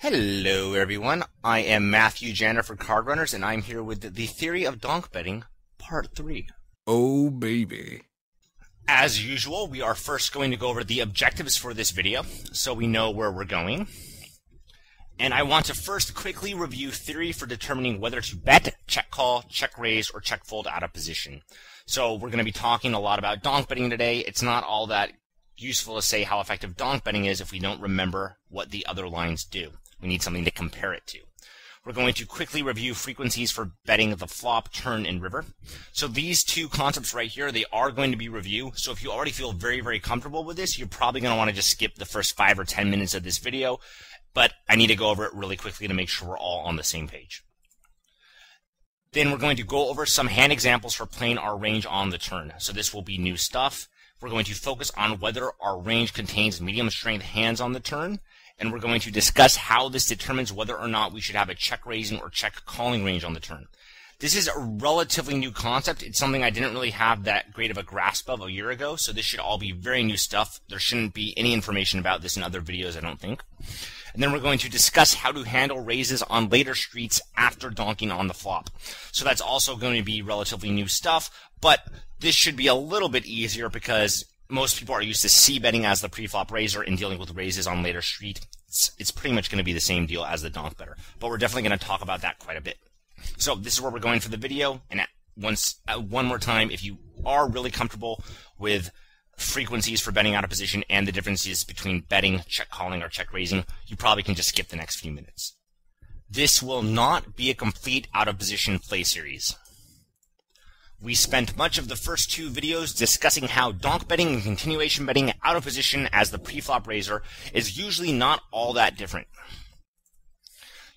Hello everyone, I am Matthew Janda for Card Runners, and I'm here with the Theory of Donk Betting, Part 3. Oh baby. As usual, we are first going to go over the objectives for this video, so we know where we're going. And I want to first quickly review theory for determining whether to bet, check call, check raise, or check fold out of position. So we're going to be talking a lot about donk betting today. It's not all that useful to say how effective donk betting is if we don't remember what the other lines do. We need something to compare it to. We're going to quickly review frequencies for betting the flop, turn, and river. So these two concepts right here, they are going to be review. So if you already feel very, very comfortable with this, you're probably going to want to just skip the first 5 or 10 minutes of this video. But I need to go over it really quickly to make sure we're all on the same page. Then we're going to go over some hand examples for playing our range on the turn. So this will be new stuff. We're going to focus on whether our range contains medium strength hands on the turn. And we're going to discuss how this determines whether or not we should have a check raising or check calling range on the turn. This is a relatively new concept. It's something I didn't really have that great of a grasp of a year ago, so this should all be very new stuff. There shouldn't be any information about this in other videos, I don't think. And then we're going to discuss how to handle raises on later streets after donking on the flop. So that's also going to be relatively new stuff, but this should be a little bit easier because most people are used to c-betting as the pre-flop raiser and dealing with raises on later street. It's pretty much going to be the same deal as the donk better, but we're definitely going to talk about that quite a bit. So this is where we're going for the video, and one more time, if you are really comfortable with frequencies for betting out of position and the differences between betting, check calling, or check raising, you probably can just skip the next few minutes. This will not be a complete out of position play series. We spent much of the first 2 videos discussing how donk betting and continuation betting out of position as the pre-flop raiser is usually not all that different.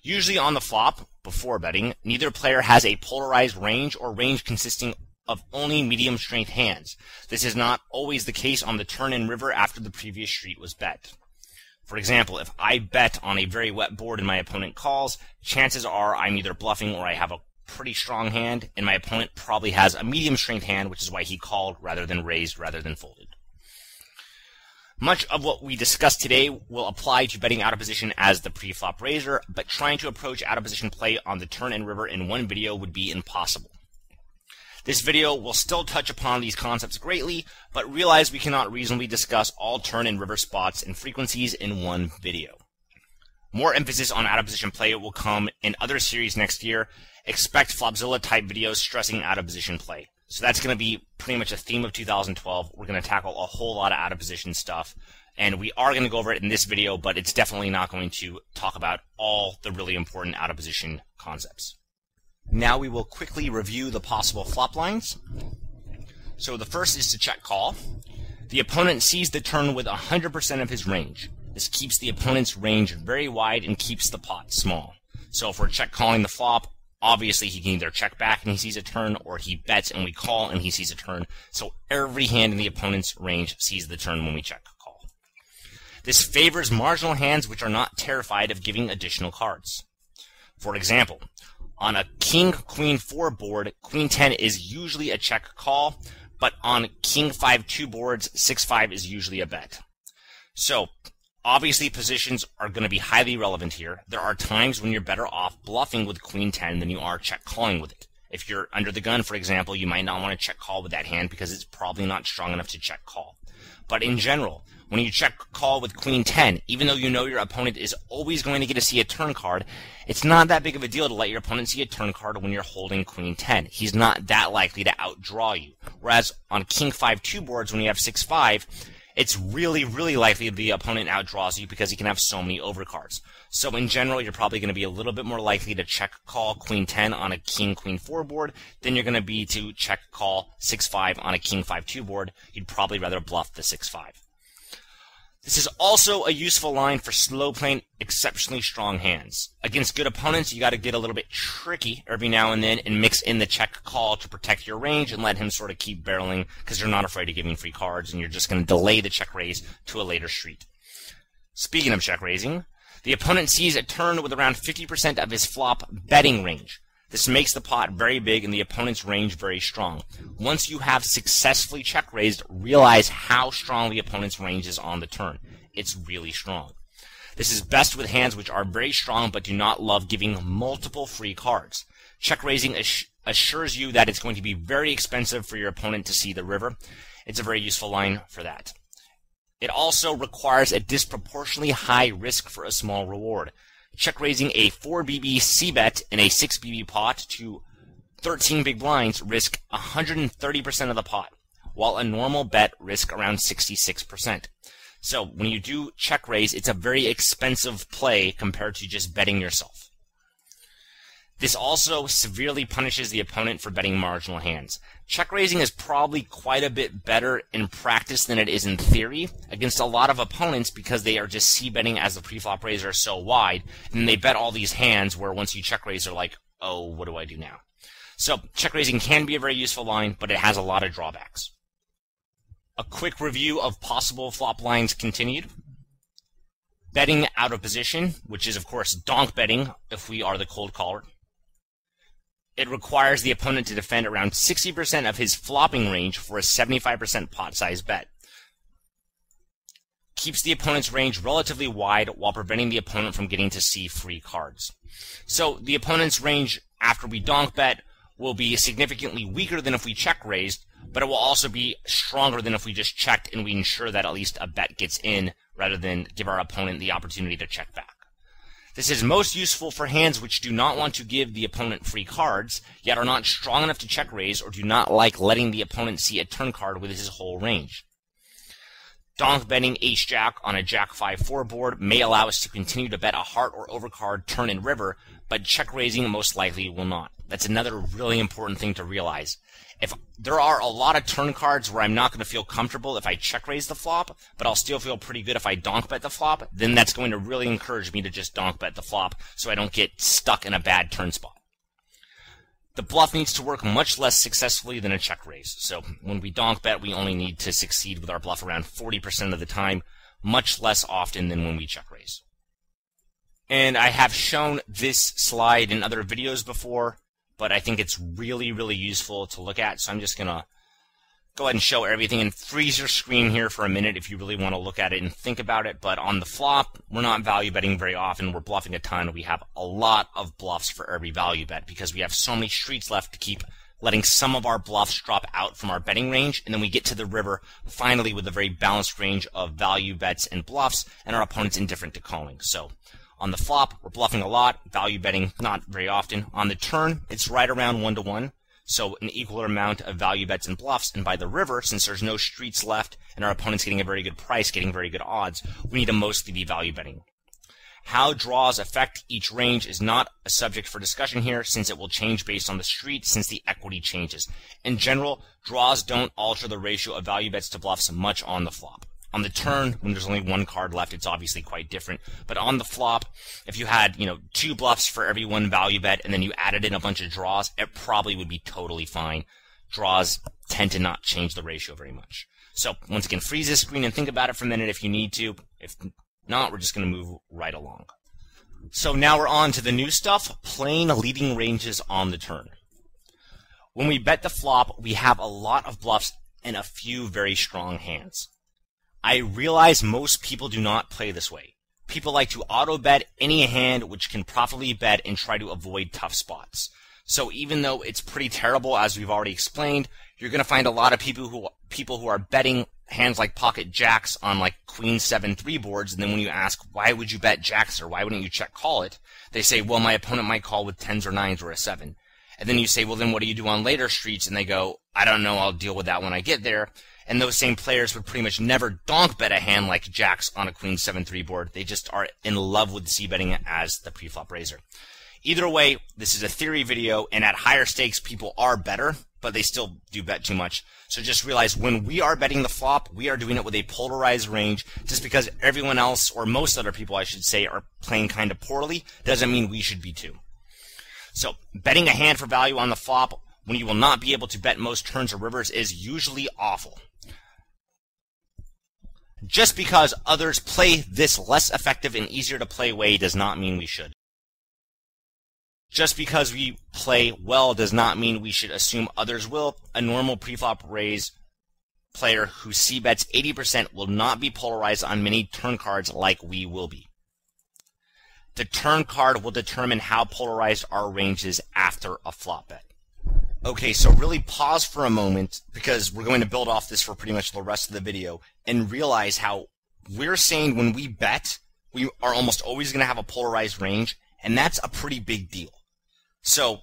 Usually on the flop, before betting, neither player has a polarized range or range consisting of only medium strength hands. This is not always the case on the turn and river after the previous street was bet. For example, if I bet on a very wet board and my opponent calls, chances are I'm either bluffing or I have a pretty strong hand, and my opponent probably has a medium strength hand, which is why he called rather than raised rather than folded. Much of what we discussed today will apply to betting out of position as the pre-flop raiser, but trying to approach out of position play on the turn and river in one video would be impossible. This video will still touch upon these concepts greatly, but realize we cannot reasonably discuss all turn and river spots and frequencies in one video. More emphasis on out of position play will come in other series next year. Expect Flopzilla type videos stressing out of position play. So that's going to be pretty much a theme of 2012. We're going to tackle a whole lot of out of position stuff, and we are going to go over it in this video, but it's definitely not going to talk about all the really important out of position concepts. Now we will quickly review the possible flop lines. So the first is to check call. The opponent sees the turn with 100% of his range. This keeps the opponent's range very wide and keeps the pot small. So if we're check calling the flop, obviously he can either check back and he sees a turn, or he bets and we call and he sees a turn. So every hand in the opponent's range sees the turn when we check call. This favors marginal hands which are not terrified of giving additional cards. For example, on a king-queen 4 board, queen 10 is usually a check call, but on king 5-2 boards, 6-5 is usually a bet. So obviously, positions are going to be highly relevant here. There are times when you're better off bluffing with queen 10 than you are check calling with it. If you're under the gun, for example, you might not want to check call with that hand because it's probably not strong enough to check call. But in general, when you check call with queen 10, even though you know your opponent is always going to get to see a turn card, it's not that big of a deal to let your opponent see a turn card when you're holding queen 10. He's not that likely to outdraw you. Whereas on king 5-2 boards, when you have 6-5, it's really, really likely the opponent outdraws you because he can have so many overcards. So in general, you're probably going to be a little bit more likely to check call queen 10 on a king-queen 4 board than you're going to be to check call 6-5 on a king 5-2 board. You'd probably rather bluff the 6-5. This is also a useful line for slow playing exceptionally strong hands. Against good opponents, you got to get a little bit tricky every now and then and mix in the check call to protect your range and let him sort of keep barreling because you're not afraid of giving free cards and you're just going to delay the check raise to a later street. Speaking of check raising, the opponent sees a turn with around 50% of his flop betting range. This makes the pot very big and the opponent's range very strong. Once you have successfully check-raised, realize how strong the opponent's range is on the turn. It's really strong. This is best with hands which are very strong but do not love giving multiple free cards. Check raising assures you that it's going to be very expensive for your opponent to see the river. It's a very useful line for that. It also requires a disproportionately high risk for a small reward. Check raising a 4 BB C-bet in a 6 BB pot to 13 big blinds risk 130% of the pot, while a normal bet risk around 66%. So when you do check raise, it's a very expensive play compared to just betting yourself. This also severely punishes the opponent for betting marginal hands. Check raising is probably quite a bit better in practice than it is in theory against a lot of opponents because they are just c-betting as the preflop raises are so wide, and they bet all these hands where once you check raise, they're like, oh, what do I do now? So check raising can be a very useful line, but it has a lot of drawbacks. A quick review of possible flop lines continued. Betting out of position, which is of course donk betting if we are the cold caller. It requires the opponent to defend around 60% of his flopping range for a 75% pot size bet. Keeps the opponent's range relatively wide while preventing the opponent from getting to see free cards. So the opponent's range after we donk bet will be significantly weaker than if we check raised, but it will also be stronger than if we just checked and we ensure that at least a bet gets in rather than give our opponent the opportunity to check back. This is most useful for hands which do not want to give the opponent free cards, yet are not strong enough to check raise or do not like letting the opponent see a turn card with his whole range. Donk betting ace-jack on a jack-5-4 board may allow us to continue to bet a heart or overcard turn and river, but check raising most likely will not. That's another really important thing to realize. If there are a lot of turn cards where I'm not going to feel comfortable if I check raise the flop, but I'll still feel pretty good if I donk bet the flop, then that's going to really encourage me to just donk bet the flop so I don't get stuck in a bad turn spot. The bluff needs to work much less successfully than a check raise. So when we donk bet, we only need to succeed with our bluff around 40% of the time, much less often than when we check raise. And I have shown this slide in other videos before, but I think it's really, really useful to look at. So I'm just going to go ahead and show everything and freeze your screen here for a minute if you really want to look at it and think about it. But on the flop, we're not value betting very often. We're bluffing a ton. We have a lot of bluffs for every value bet because we have so many streets left to keep letting some of our bluffs drop out from our betting range. And then we get to the river finally with a very balanced range of value bets and bluffs, and our opponent's indifferent to calling. So on the flop, we're bluffing a lot, value betting not very often. On the turn, it's right around 1-to-1, so an equal amount of value bets and bluffs. And by the river, since there's no streets left and our opponent's getting a very good price, getting very good odds, we need to mostly be value betting. How draws affect each range is not a subject for discussion here, since it will change based on the street since the equity changes. In general, draws don't alter the ratio of value bets to bluffs much on the flop. On the turn, when there's only one card left, it's obviously quite different. But on the flop, if you had, 2 bluffs for every 1 value bet, and then you added in a bunch of draws, it probably would be totally fine. Draws tend to not change the ratio very much. So, once again, freeze this screen and think about it for a minute if you need to. If not, we're just going to move right along. So now we're on to the new stuff, playing leading ranges on the turn. When we bet the flop, we have a lot of bluffs and a few very strong hands. I realize most people do not play this way. People like to auto-bet any hand which can profitably bet and try to avoid tough spots. So even though it's pretty terrible, as we've already explained, you're going to find a lot of people who are betting hands like pocket jacks on like queen 7-3 boards, and then when you ask, why would you bet jacks or why wouldn't you check call it? They say, well, my opponent might call with 10s or 9s or a 7. And then you say, well, then what do you do on later streets? And they go, I don't know, I'll deal with that when I get there. And those same players would pretty much never donk bet a hand like jacks on a queen 7-3 board. They just are in love with c-betting as the preflop raiser. Either way, this is a theory video, and at higher stakes, people are better, but they still do bet too much. So just realize when we are betting the flop, we are doing it with a polarized range. Just because everyone else, or most other people I should say, are playing kind of poorly, doesn't mean we should be too. So betting a hand for value on the flop when you will not be able to bet most turns or rivers is usually awful. Just because others play this less effective and easier to play way does not mean we should. Just because we play well does not mean we should assume others will. A normal preflop raise player who c-bets 80% will not be polarized on many turn cards like we will be. the turn card will determine how polarized our range is after a flop bet. Okay, so really pause for a moment, because we're going to build off this for pretty much the rest of the video, and realize how we're saying when we bet, we are almost always going to have a polarized range, and that's a pretty big deal. So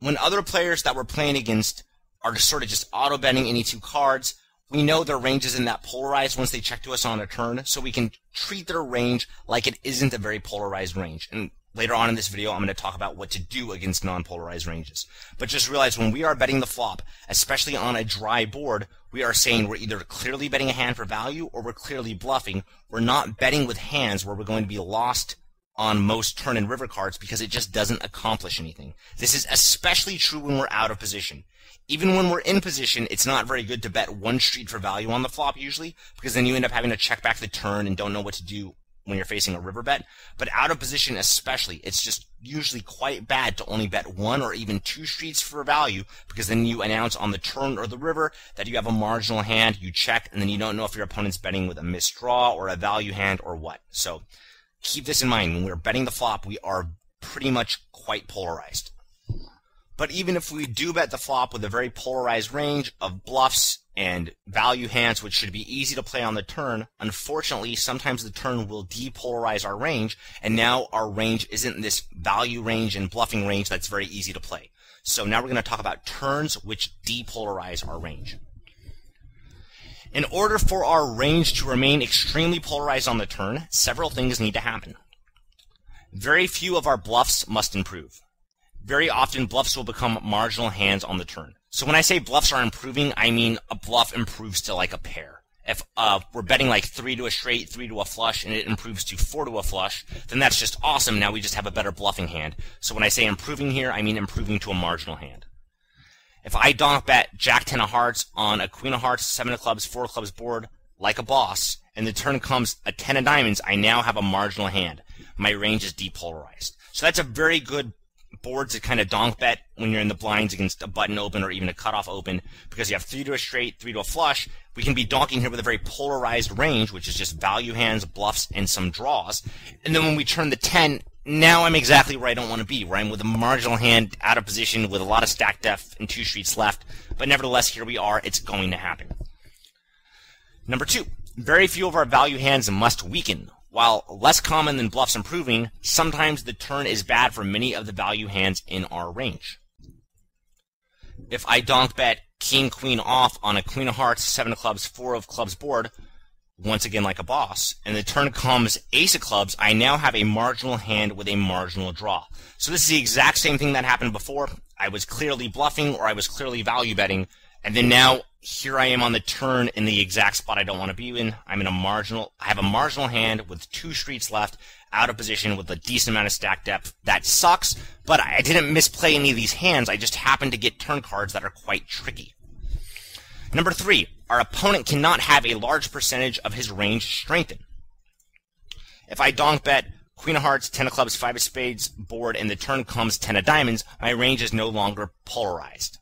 when other players that we're playing against are sort of just auto betting any two cards, we know their range isn't that polarized once they check to us on a turn, so we can treat their range like it isn't a very polarized range. And later on in this video, I'm going to talk about what to do against non-polarized ranges. But just realize when we are betting the flop, especially on a dry board, we are saying we're either clearly betting a hand for value or we're clearly bluffing. We're not betting with hands where we're going to be lost on most turn and river cards because it just doesn't accomplish anything. This is especially true when we're out of position. Even when we're in position, it's not very good to bet one street for value on the flop usually, because then you end up having to check back the turn and don't know what to do when you're facing a river bet. But out of position especially, it's just usually quite bad to only bet one or even two streets for value, because then you announce on the turn or the river that you have a marginal hand, you check, and then you don't know if your opponent's betting with a missed draw or a value hand or what. So keep this in mind. When we're betting the flop, we are pretty much quite polarized. But even if we do bet the flop with a very polarized range of bluffs and value hands, which should be easy to play on the turn, unfortunately, sometimes the turn will depolarize our range, and now our range isn't this value range and bluffing range that's very easy to play. So now we're going to talk about turns which depolarize our range. In order for our range to remain extremely polarized on the turn, several things need to happen. Very few of our bluffs must improve. Very often, bluffs will become marginal hands on the turn. So when I say bluffs are improving, I mean a bluff improves to like a pair. If we're betting like 3 to a straight, 3 to a flush, and it improves to 4 to a flush, then that's just awesome. Now we just have a better bluffing hand. So when I say improving here, I mean improving to a marginal hand. If I donk bet Jack 10 of hearts on a Queen of hearts, 7 of clubs, 4 of clubs board like a boss, and the turn comes a 10 of diamonds, I now have a marginal hand. My range is depolarized. So that's a very good board to kind of donk bet when you're in the blinds against a button open or even a cutoff open, because you have 3 to a straight, 3 to a flush. We can be donking here with a very polarized range, which is just value hands, bluffs, and some draws. And then when we turn the 10, now I'm exactly where I don't want to be, where I'm with a marginal hand out of position with a lot of stack depth and 2 streets left. But nevertheless, here we are. It's going to happen. Number 2, very few of our value hands must weaken. While less common than bluffs improving, sometimes the turn is bad for many of the value hands in our range. If I donk bet King, Queen off on a Queen of hearts, 7 of clubs, 4 of clubs board, once again like a boss, and the turn comes Ace of clubs, I now have a marginal hand with a marginal draw. So this is the exact same thing that happened before. I was clearly bluffing or I was clearly value betting, and then now here I am on the turn in the exact spot I don't want to be in. I have a marginal hand with 2 streets left, out of position with a decent amount of stack depth. That sucks, but I didn't misplay any of these hands. I just happened to get turn cards that are quite tricky. Number 3, our opponent cannot have a large percentage of his range strengthen. If I donk bet Queen of hearts, 10 of clubs, 5 of spades board, and the turn comes 10 of diamonds, my range is no longer polarized.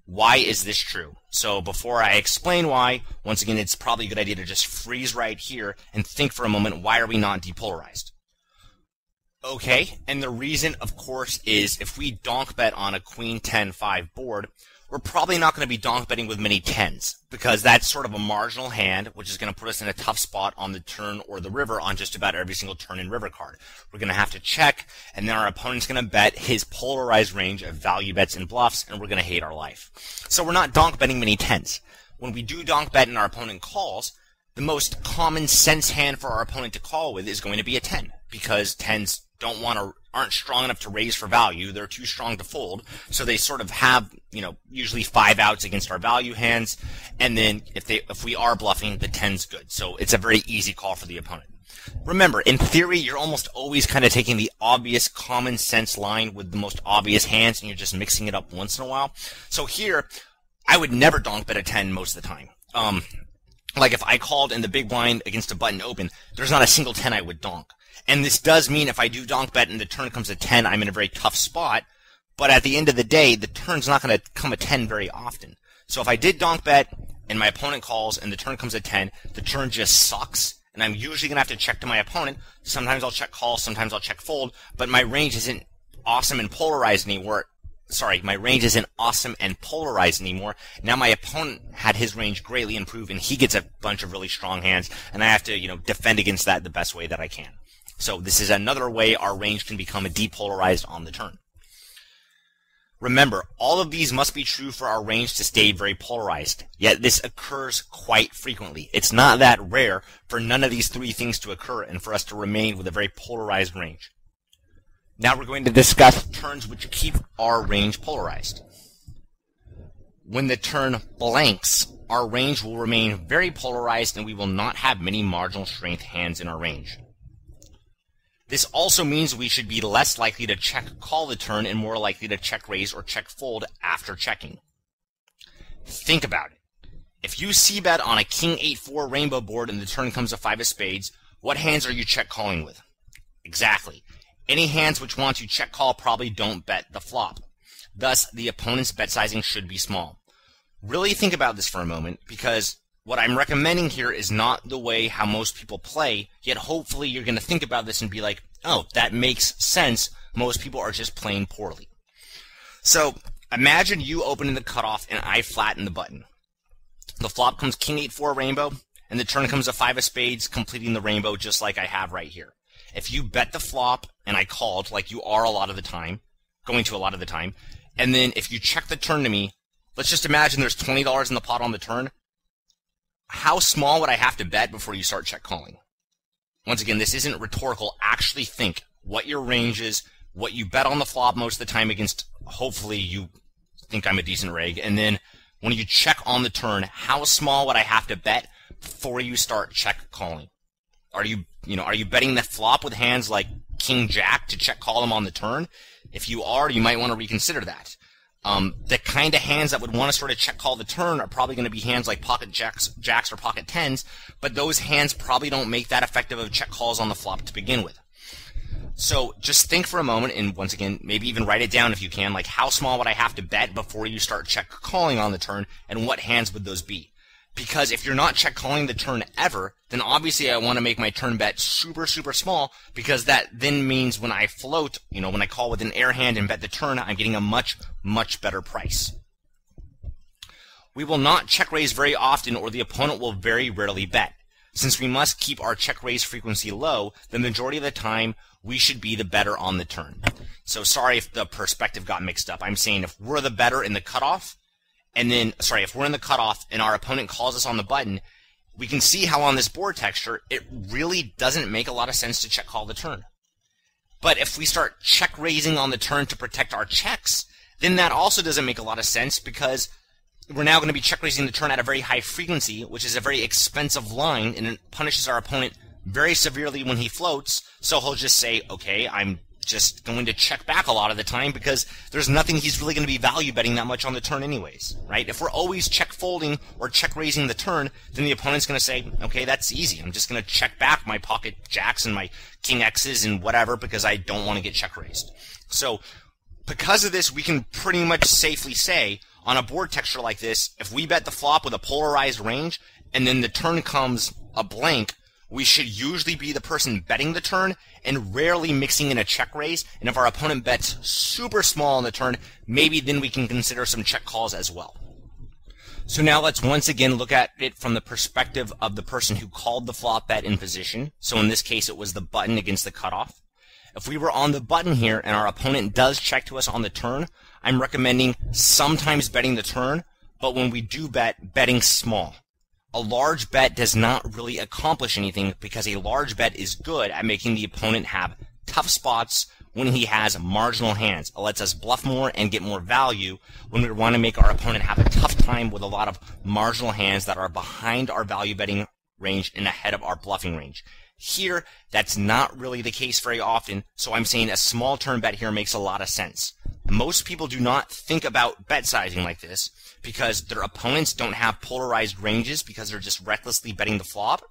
Why is this true? So before I explain why, once again, it's probably a good idea to just freeze right here and think for a moment, why are we not depolarized? Okay, and the reason, of course, is if we donk bet on a Queen 10-5 board, we're probably not going to be donk betting with many 10s, because that's sort of a marginal hand, which is going to put us in a tough spot on the turn or the river on just about every single turn and river card. We're going to have to check, and then our opponent's going to bet his polarized range of value bets and bluffs, and we're going to hate our life. So we're not donk betting many 10s. When we do donk bet and our opponent calls, the most common sense hand for our opponent to call with is going to be a 10, because 10s aren't strong enough to raise for value. They're too strong to fold. So they sort of have, usually 5 outs against our value hands. And then if we are bluffing, the 10's good. So it's a very easy call for the opponent. Remember, in theory, you're almost always kind of taking the obvious common sense line with the most obvious hands, and you're just mixing it up once in a while. So here, I would never donk bet a 10 most of the time. Like if I called in the big blind against a button open, there's not a single 10 I would donk. And this does mean if I do donk bet and the turn comes a 10, I'm in a very tough spot. But at the end of the day, the turn's not going to come a 10 very often. So if I did donk bet and my opponent calls and the turn comes a 10, the turn just sucks. and I'm usually going to have to check to my opponent. Sometimes I'll check call, sometimes I'll check fold, but my range isn't awesome and polarized anymore. Sorry, my range isn't awesome and polarized anymore. Now my opponent had his range greatly improved, and he gets a bunch of really strong hands, and I have to, defend against that the best way that I can. So this is another way our range can become depolarized on the turn. Remember, all of these must be true for our range to stay very polarized, yet this occurs quite frequently. It's not that rare for none of these three things to occur and for us to remain with a very polarized range. Now we're going to discuss turns which keep our range polarized. When the turn blanks, our range will remain very polarized and we will not have many marginal strength hands in our range. This also means we should be less likely to check call the turn and more likely to check raise or check fold after checking. Think about it. If you c-bet on a king 8-4 rainbow board and the turn comes a 5 of spades, what hands are you check calling with? Exactly. Any hands which want to check call probably don't bet the flop. Thus, the opponent's bet sizing should be small. Really think about this for a moment, because what I'm recommending here is not the way how most people play, yet hopefully you're going to think about this and be like, oh, that makes sense. Most people are just playing poorly. So imagine you opening the cutoff and I flatten the button. The flop comes king 8-4 rainbow, and the turn comes a 5 of spades, completing the rainbow just like I have right here. If you bet the flop and I called, like you are a lot of the time, going to a lot of the time, and then if you check the turn to me, let's just imagine there's $20 in the pot on the turn. How small would I have to bet before you start check calling? Once again, this isn't rhetorical. Actually think what your range is, what you bet on the flop most of the time against, hopefully you think I'm a decent reg, and then when you check on the turn, how small would I have to bet before you start check calling? Are you betting the flop with hands like king jack to check call them on the turn? If you are, you might want to reconsider that. The kind of hands that would want to sort of check call the turn are probably going to be hands like pocket jacks or pocket tens, but those hands probably don't make that effective of check calls on the flop to begin with. So just think for a moment, and once again, maybe even write it down if you can, like how small would I have to bet before you start check calling on the turn, and what hands would those be? Because if you're not check calling the turn ever, then obviously I want to make my turn bet super, super small, because that then means when I float, when I call with an air hand and bet the turn, I'm getting a much, much better price. We will not check raise very often, or the opponent will very rarely bet. Since we must keep our check raise frequency low, the majority of the time we should be the better on the turn. So sorry if the perspective got mixed up. I'm saying if we're the better in the cutoff, if we're in the cutoff and our opponent calls us on the button, we can see how on this board texture, it really doesn't make a lot of sense to check call the turn. But if we start check raising on the turn to protect our checks, then that also doesn't make a lot of sense, because we're now going to be check raising the turn at a very high frequency, which is a very expensive line, and it punishes our opponent very severely when he floats. So he'll just say, okay, I'm just going to check back a lot of the time, because there's nothing he's really going to be value betting that much on the turn anyways, right? If we're always check folding or check raising the turn, then the opponent's going to say, okay, that's easy. I'm just going to check back my pocket jacks and my king X's and whatever, because I don't want to get check raised. So because of this, we can pretty much safely say on a board texture like this, if we bet the flop with a polarized range and then the turn comes a blank, we should usually be the person betting the turn and rarely mixing in a check raise. And if our opponent bets super small on the turn, maybe then we can consider some check calls as well. So now let's once again look at it from the perspective of the person who called the flop bet in position. So in this case, it was the button against the cutoff. If we were on the button here and our opponent does check to us on the turn, I'm recommending sometimes betting the turn, but when we do bet, betting small. A large bet does not really accomplish anything, because a large bet is good at making the opponent have tough spots when he has marginal hands. It lets us bluff more and get more value when we want to make our opponent have a tough time with a lot of marginal hands that are behind our value betting range and ahead of our bluffing range. Here, that's not really the case very often, so I'm saying a small turn bet here makes a lot of sense. Most people do not think about bet sizing like this because their opponents don't have polarized ranges, because they're just recklessly betting the flop.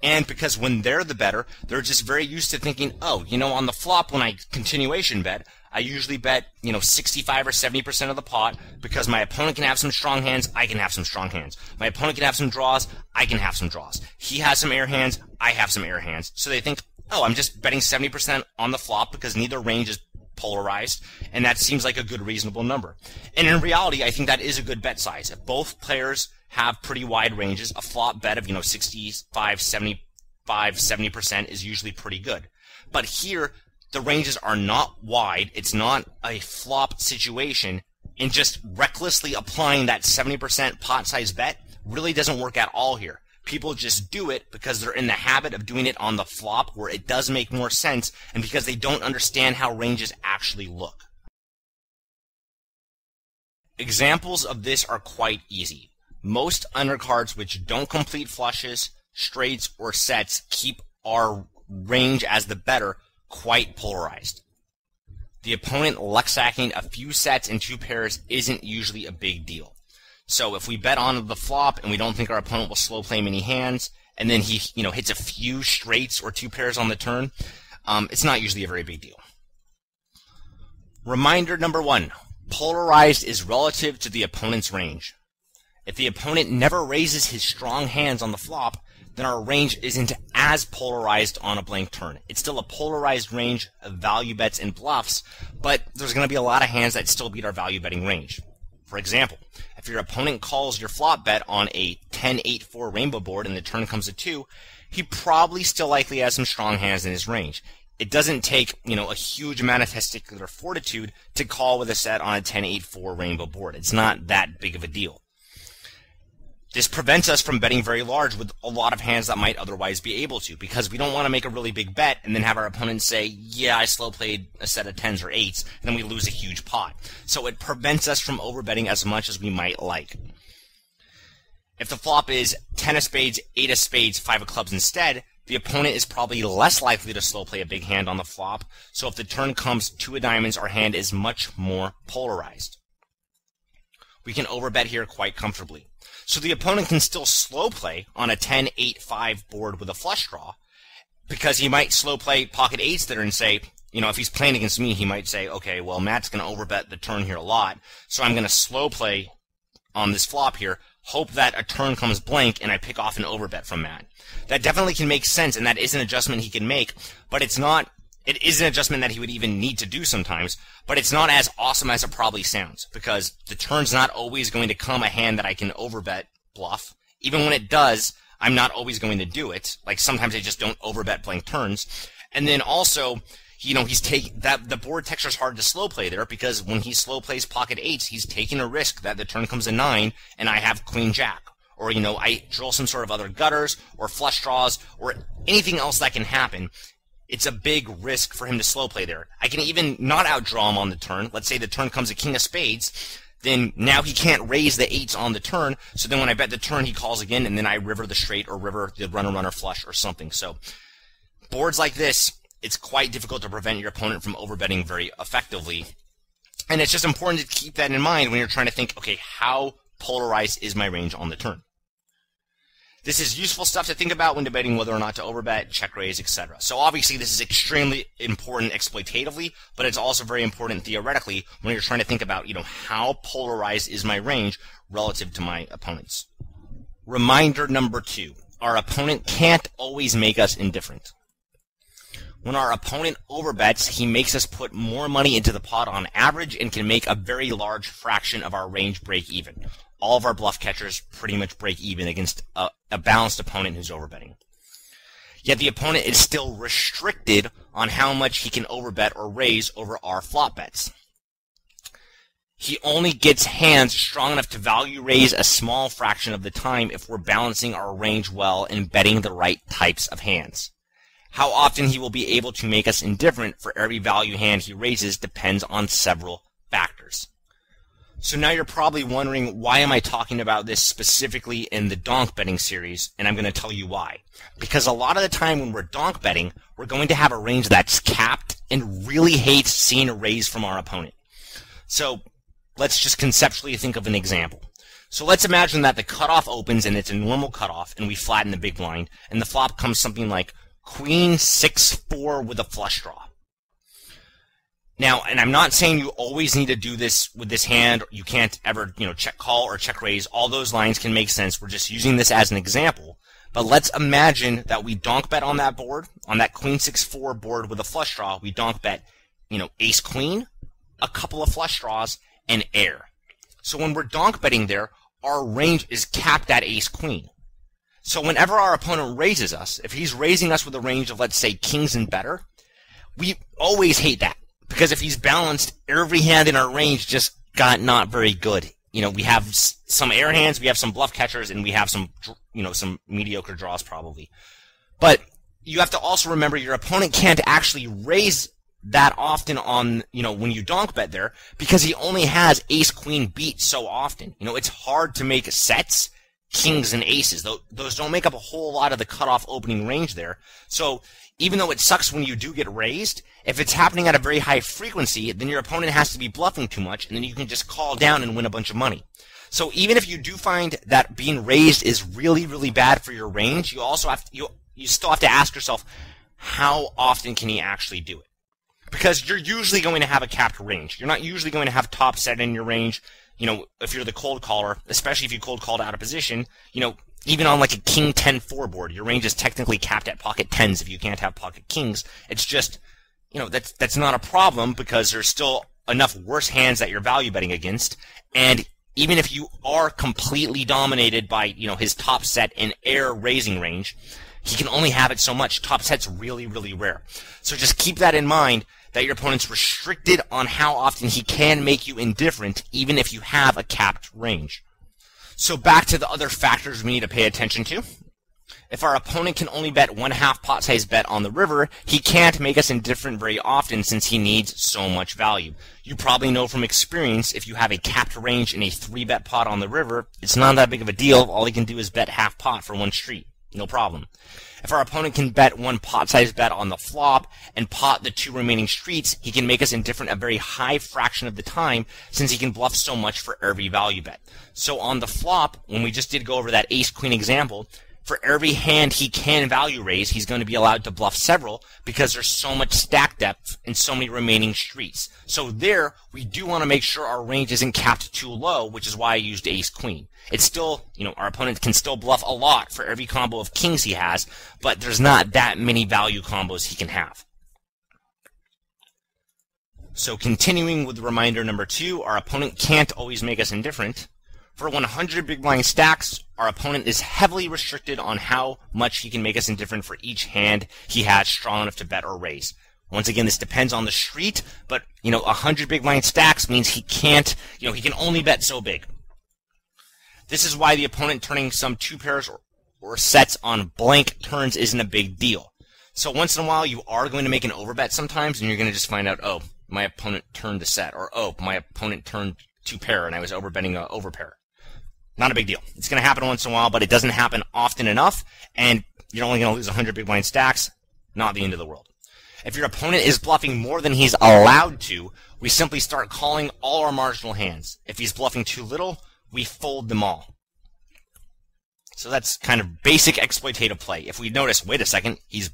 And because when they're the better, they're just very used to thinking, oh, on the flop when I continuation bet, I usually bet, 65 or 70% of the pot because my opponent can have some strong hands, I can have some strong hands. My opponent can have some draws, I can have some draws. He has some air hands, I have some air hands. So they think, oh, I'm just betting 70% on the flop because neither range is polarized, and that seems like a good reasonable number. And in reality, I think that is a good bet size. If both players have pretty wide ranges, a flop bet of 65, 75, 70% is usually pretty good. But here, the ranges are not wide. It's not a flop situation, and just recklessly applying that 70% pot size bet really doesn't work at all here. People just do it because they're in the habit of doing it on the flop where it does make more sense, and because they don't understand how ranges actually look. Examples of this are quite easy. Most undercards which don't complete flushes, straights, or sets keep our range as the better quite polarized. The opponent luck-sacking a few sets and 2 pairs isn't usually a big deal. So if we bet on the flop and we don't think our opponent will slow play many hands, and then he hits a few straights or 2 pairs on the turn, it's not usually a very big deal. Reminder number 1, polarized is relative to the opponent's range. If the opponent never raises his strong hands on the flop, then our range isn't as polarized on a blank turn. It's still a polarized range of value bets and bluffs, but there's going to be a lot of hands that still beat our value betting range. For example, if your opponent calls your flop bet on a 10-8-4 rainbow board and the turn comes to 2, he probably still likely has some strong hands in his range. It doesn't take, a huge amount of testicular fortitude to call with a set on a 10-8-4 rainbow board. It's not that big of a deal. This prevents us from betting very large with a lot of hands that might otherwise be able to, because we don't want to make a really big bet and then have our opponent say, yeah, I slow played a set of 10s or 8s, and then we lose a huge pot. So it prevents us from overbetting as much as we might like. If the flop is 10 of spades, 8 of spades, 5 of clubs instead, the opponent is probably less likely to slow play a big hand on the flop, so if the turn comes 2 of diamonds, our hand is much more polarized. We can overbet here quite comfortably. So the opponent can still slow play on a 10-8-5 board with a flush draw, because he might slow play pocket 8s there and say, if he's playing against me, he might say, okay, well, Matt's going to overbet the turn here a lot, so I'm going to slow play on this flop here, hope that a turn comes blank, and I pick off an overbet from Matt. That definitely can make sense, and that is an adjustment he can make, but it is an adjustment that he would even need to do sometimes, but it's not as awesome as it probably sounds, because the turn's not always going to come a hand that I can overbet bluff. Even when it does, I'm not always going to do it. Like, sometimes I just don't overbet blank turns. And then also, the board texture's hard to slow play there, because when he slow plays pocket 8s, he's taking a risk that the turn comes a 9, and I have queen jack. Or, I drill some sort of other gutters, or flush draws, or anything else that can happen. It's a big risk for him to slow play there. I can even not outdraw him on the turn. Let's say the turn comes a king of spades. Then now he can't raise the 8s on the turn. So then when I bet the turn, he calls again, and then I river the straight or river the runner flush or something. So boards like this, it's quite difficult to prevent your opponent from overbetting very effectively. And it's just important to keep that in mind when you're trying to think, okay, how polarized is my range on the turn? This is useful stuff to think about when debating whether or not to overbet, check raise, etc. So obviously this is extremely important exploitatively, but it's also very important theoretically when you're trying to think about, how polarized is my range relative to my opponent's. Reminder number 2, our opponent can't always make us indifferent. When our opponent overbets, he makes us put more money into the pot on average and can make a very large fraction of our range break even. All of our bluff catchers pretty much break even against a balanced opponent who's overbetting. Yet the opponent is still restricted on how much he can overbet or raise over our flop bets. He only gets hands strong enough to value raise a small fraction of the time if we're balancing our range well and betting the right types of hands. How often he will be able to make us indifferent for every value hand he raises depends on several factors. So now you're probably wondering, why am I talking about this specifically in the donk betting series? And I'm going to tell you why. Because a lot of the time when we're donk betting, we're going to have a range that's capped and really hates seeing a raise from our opponent. So let's just conceptually think of an example. So let's imagine that the cutoff opens and it's a normal cutoff and we flatten the big blind and the flop comes something like Queen 6-4 with a flush draw. Now, and I'm not saying you always need to do this with this hand. You can't ever, check call or check raise. All those lines can make sense. We're just using this as an example. But let's imagine that we donk bet on that board, on that Queen 6-4 board with a flush draw. We donk bet, ace queen, a couple of flush draws, and air. So when we're donk betting there, our range is capped at ace queen. So whenever our opponent raises us, if he's raising us with a range of, let's say, kings and better, we always hate that. Because if he's balanced, every hand in our range just got not very good. We have some air hands, we have some bluff catchers, and we have some, some mediocre draws probably. But you have to also remember your opponent can't actually raise that often on, when you donk bet there, because he only has ace queen beat so often. It's hard to make sets, kings and aces. Those don't make up a whole lot of the cutoff opening range there. So even though it sucks when you do get raised, if it's happening at a very high frequency, then your opponent has to be bluffing too much, and then you can just call down and win a bunch of money. So even if you do find that being raised is really, really bad for your range, you also have to, you still have to ask yourself, how often can he actually do it? Because you're usually going to have a capped range. You're not usually going to have top set in your range. If you're the cold caller, especially if you cold called out of position, even on like a king 10-4 board, your range is technically capped at pocket tens if you can't have pocket kings. It's just, that's not a problem because there's still enough worse hands that you're value betting against. And even if you are completely dominated by, his top set in air raising range, he can only have it so much. Top set's really, really rare. So just keep that in mind, that your opponent's restricted on how often he can make you indifferent, even if you have a capped range. So back to the other factors we need to pay attention to. If our opponent can only bet 1/2 pot size bet on the river, he can't make us indifferent very often since he needs so much value. You probably know from experience, if you have a capped range in a 3-bet pot on the river, it's not that big of a deal. All he can do is bet half pot for one street. No problem. If our opponent can bet 1 pot size bet on the flop and pot the 2 remaining streets, he can make us indifferent a very high fraction of the time since he can bluff so much for every value bet. So on the flop, when we just did go over that ace queen example, for every hand he can value raise, he's going to be allowed to bluff several because there's so much stack depth and so many remaining streets. So there, we do want to make sure our range isn't capped too low, which is why I used ace queen. It's still, our opponent can still bluff a lot for every combo of kings he has, but there's not that many value combos he can have. So continuing with reminder number 2, our opponent can't always make us indifferent. For 100 big blind stacks, our opponent is heavily restricted on how much he can make us indifferent for each hand he has strong enough to bet or raise. Once again, this depends on the street, but 100 big blind stacks means he can't, he can only bet so big. This is why the opponent turning some 2 pairs or sets on blank turns isn't a big deal. So once in a while, you are going to make an overbet sometimes, and you're going to just find out, oh, my opponent turned a set, or oh, my opponent turned 2 pair, and I was overbetting a overpair. Not a big deal. It's going to happen once in a while, but it doesn't happen often enough, and you're only going to lose 100 big blind stacks. Not the end of the world. If your opponent is bluffing more than he's allowed to, we simply start calling all our marginal hands. If he's bluffing too little, we fold them all. So that's kind of basic exploitative play. If we notice, wait a second, he's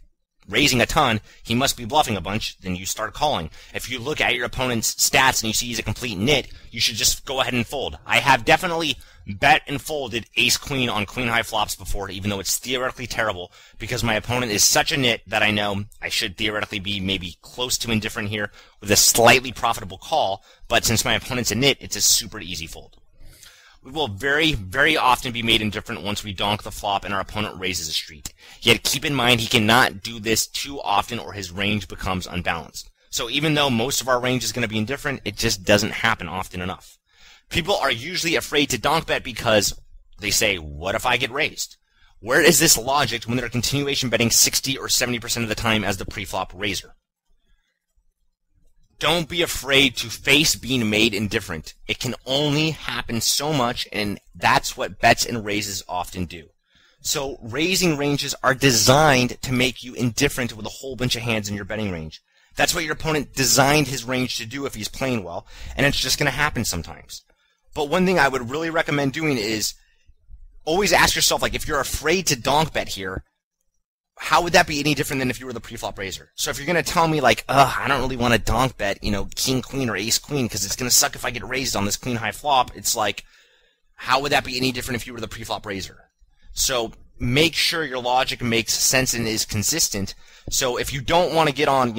raising a ton, he must be bluffing a bunch, then you start calling. If you look at your opponent's stats and you see he's a complete nit, you should just go ahead and fold. I have definitely bet and folded ace queen on queen high flops before, even though it's theoretically terrible, because my opponent is such a nit that I know I should theoretically be maybe close to indifferent here with a slightly profitable call, but since my opponent's a nit, it's a super easy fold. We will very, very often be made indifferent once we donk the flop and our opponent raises a street. Yet keep in mind he cannot do this too often or his range becomes unbalanced. So even though most of our range is going to be indifferent, it just doesn't happen often enough. People are usually afraid to donk bet because they say, what if I get raised? Where is this logic when they're continuation betting 60 or 70% of the time as the preflop raiser? Don't be afraid to face being made indifferent. It can only happen so much, and that's what bets and raises often do. So raising ranges are designed to make you indifferent with a whole bunch of hands in your betting range. That's what your opponent designed his range to do if he's playing well, and it's just going to happen sometimes. But one thing I would really recommend doing is always ask yourself, like, if you're afraid to donk bet here, how would that be any different than if you were the pre-flop raiser? So if you're going to tell me, like, I don't really want to donk bet, king, queen, or ace, queen, because it's going to suck if I get raised on this queen high flop, it's like, how would that be any different if you were the pre-flop raiser? So make sure your logic makes sense and is consistent. So if you don't want to get on,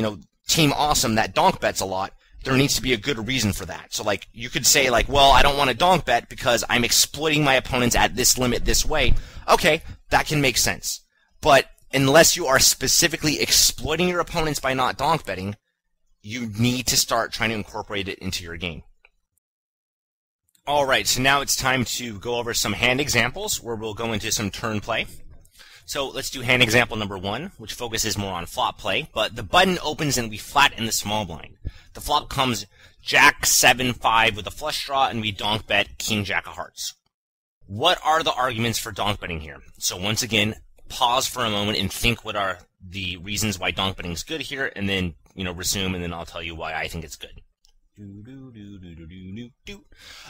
Team Awesome that donk bets a lot, there needs to be a good reason for that. So, like, you could say, like, well, I don't want to donk bet because I'm exploiting my opponents at this limit this way. Okay, that can make sense. But unless you are specifically exploiting your opponents by not donk betting, you need to start trying to incorporate it into your game. Alright, so now it's time to go over some hand examples where we'll go into some turn play. So let's do hand example number 1, which focuses more on flop play, but the button opens and we flat in the small blind. The flop comes Jack 7-5 with a flush draw, and we donk bet King Jack of Hearts. What are the arguments for donk betting here? So once again, pause for a moment and think what are the reasons why donk betting is good here, and then resume, and then I'll tell you why I think it's good.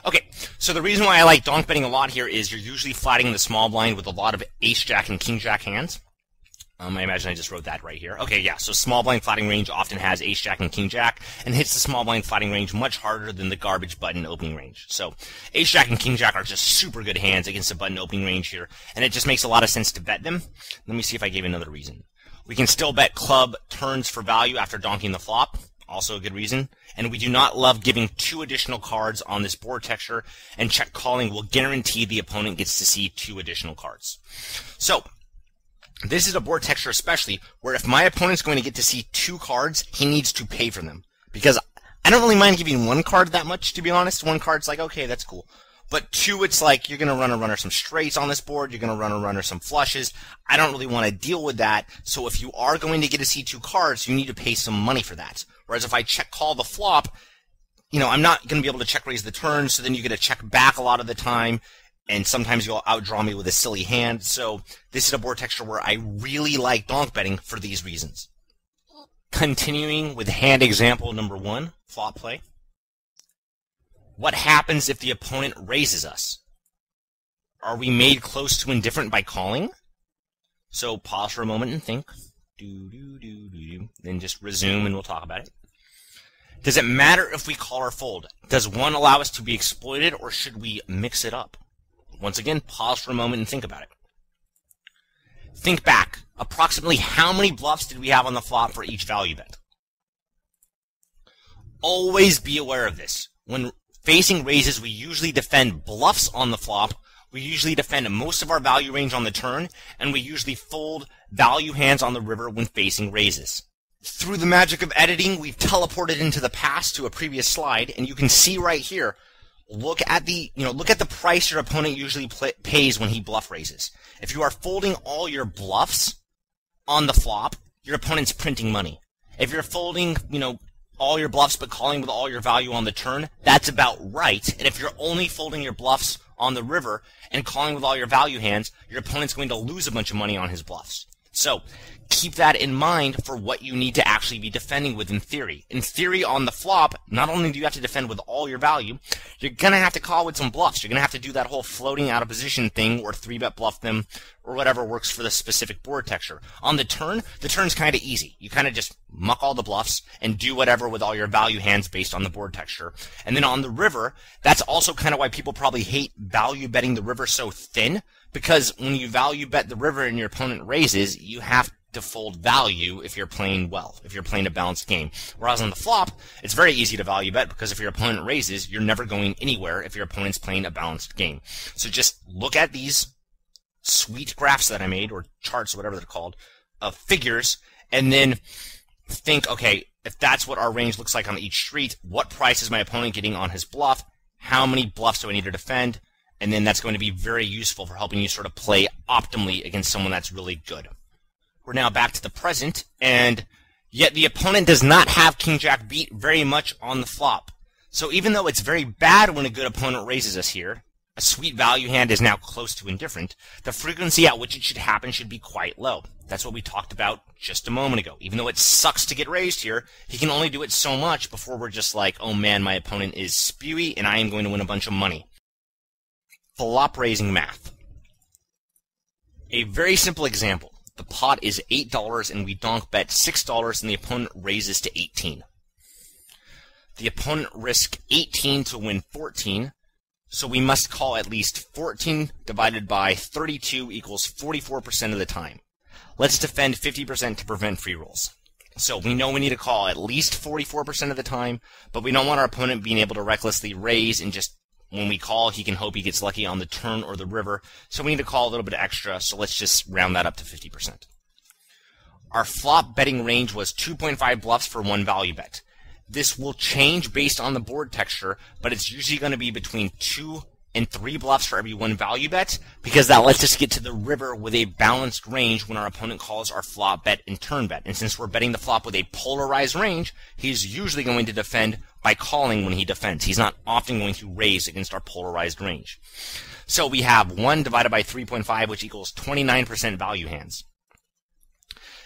Okay, so the reason why I like donk betting a lot here is you're usually flatting the small blind with a lot of ace jack and king jack hands. I imagine I just wrote that right here. Okay, yeah, so small blind flatting range often has ace jack and king jack, and hits the small blind flatting range much harder than the garbage button opening range. So ace jack and king jack are just super good hands against the button opening range here, and it just makes a lot of sense to bet them. Let me see if I gave another reason. We can still bet club turns for value after donking the flop. Also a good reason. And we do not love giving 2 additional cards on this board texture, and check calling will guarantee the opponent gets to see 2 additional cards. So this is a board texture especially where if my opponent's going to get to see 2 cards, he needs to pay for them. Because I don't really mind giving 1 card that much, to be honest. 1 card's like, okay, that's cool. But 2, it's like, you're going to run a runner some straights on this board, you're going to run a runner some flushes. I don't really want to deal with that. So if you are going to get to see 2 cards, you need to pay some money for that. Whereas if I check call the flop, I'm not going to be able to check raise the turn, so then you get to check back a lot of the time, and sometimes you'll outdraw me with a silly hand. So this is a board texture where I really like donk betting for these reasons. Continuing with hand example number 1, flop play. What happens if the opponent raises us? Are we made close to indifferent by calling? So pause for a moment and think. Then just resume and we'll talk about it. Does it matter if we call or fold? Does one allow us to be exploited, or should we mix it up? Once again, pause for a moment and think about it. Think back. Approximately how many bluffs did we have on the flop for each value bet? Always be aware of this. When facing raises, we usually defend bluffs on the flop, we usually defend most of our value range on the turn, and we usually fold value hands on the river when facing raises. Through the magic of editing, we've teleported into the past to a previous slide, and you can see right here, look at the price your opponent usually pays when he bluff raises. If you are folding all your bluffs on the flop, your opponent's printing money. If you're folding, all your bluffs but calling with all your value on the turn, that's about right. And if you're only folding your bluffs on the river and calling with all your value hands, your opponent's going to lose a bunch of money on his bluffs. So keep that in mind for what you need to actually be defending with in theory. In theory, on the flop, not only do you have to defend with all your value, you're going to have to call with some bluffs. You're going to have to do that whole floating out of position thing, or 3-bet bluff them, or whatever works for the specific board texture. On the turn's kind of easy. You kind of just muck all the bluffs and do whatever with all your value hands based on the board texture. And then on the river, that's also kind of why people probably hate value betting the river so thin, because when you value bet the river and your opponent raises, you have to fold value if you're playing well, if you're playing a balanced game. Whereas on the flop, it's very easy to value bet, because if your opponent raises, you're never going anywhere if your opponent's playing a balanced game. So just look at these sweet graphs that I made, or charts, whatever they're called, of figures, and then think, okay, if that's what our range looks like on each street, what price is my opponent getting on his bluff? How many bluffs do I need to defend? And then that's going to be very useful for helping you sort of play optimally against someone that's really good. We're now back to the present, and yet the opponent does not have King Jack beat very much on the flop. So even though it's very bad when a good opponent raises us here, a sweet value hand is now close to indifferent, the frequency at which it should happen should be quite low. That's what we talked about just a moment ago. Even though it sucks to get raised here, he can only do it so much before we're just like, oh man, my opponent is spewy and I am going to win a bunch of money. flop raising math. A very simple example. The pot is $8 and we donk bet $6 and the opponent raises to 18. The opponent risks 18 to win 14, so we must call at least 14 divided by 32 equals 44% of the time. Let's defend 50% to prevent free rolls. So we know we need to call at least 44% of the time, but we don't want our opponent being able to recklessly raise and just when we call, he can hope he gets lucky on the turn or the river. So we need to call a little bit extra, so let's just round that up to 50%. Our flop betting range was 2.5 bluffs for one value bet. This will change based on the board texture, but it's usually going to be between 2 and 3 bluffs for every one value bet, because that lets us get to the river with a balanced range when our opponent calls our flop bet and turn bet. And since we're betting the flop with a polarized range, he's usually going to defend by calling when he defends. He's not often going to raise against our polarized range. So we have 1 divided by 3.5, which equals 29% value hands.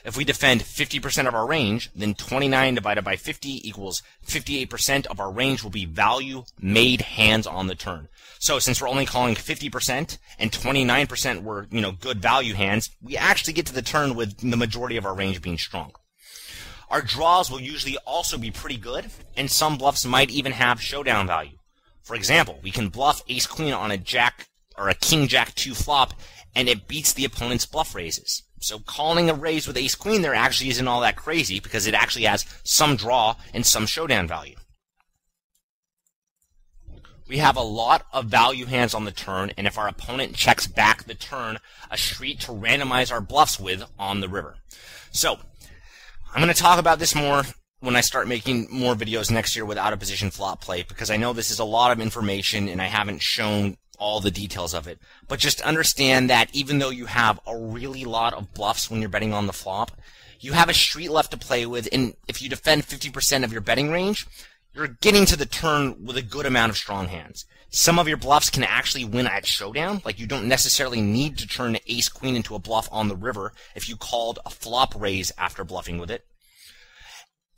If we defend 50% of our range, then 29 divided by 50 equals 58% of our range will be value made hands on the turn. So since we're only calling 50% and 29% were, good value hands, we actually get to the turn with the majority of our range being strong. Our draws will usually also be pretty good, and some bluffs might even have showdown value. For example, we can bluff ace-queen on a jack or a king-jack 2 flop, and it beats the opponent's bluff raises. So calling a raise with ace-queen there actually isn't all that crazy because it actually has some draw and some showdown value. We have a lot of value hands on the turn, and if our opponent checks back the turn, a street to randomize our bluffs with on the river. So I'm going to talk about this more when I start making more videos next year with out-of-position flop play, because I know this is a lot of information and I haven't shown all the details of it. But just understand that even though you have a really lot of bluffs when you're betting on the flop, you have a street left to play with, and if you defend 50% of your betting range, you're getting to the turn with a good amount of strong hands. Some of your bluffs can actually win at showdown, like you don't necessarily need to turn ace-queen into a bluff on the river if you called a flop raise after bluffing with it.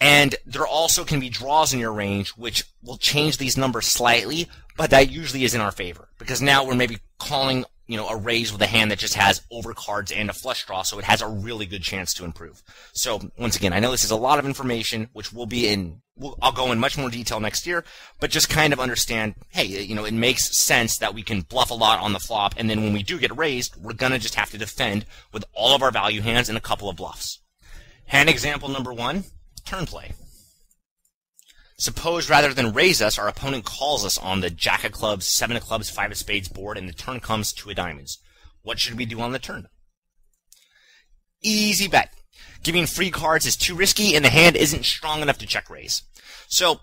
And there also can be draws in your range, which will change these numbers slightly, but that usually is in our favor, because now we're maybe calling, a raise with a hand that just has overcards and a flush draw, so it has a really good chance to improve. So once again, I know this is a lot of information, which will be I'll go in much more detail next year, but just kind of understand, hey, it makes sense that we can bluff a lot on the flop, and then when we do get raised, we're gonna just have to defend with all of our value hands and a couple of bluffs. Hand example number 1. Turn play. Suppose rather than raise us, our opponent calls us on the jack of clubs, 7 of clubs, 5 of spades board, and the turn comes 2 of diamonds. What should we do on the turn? Easy bet. Giving free cards is too risky, and the hand isn't strong enough to check raise. So,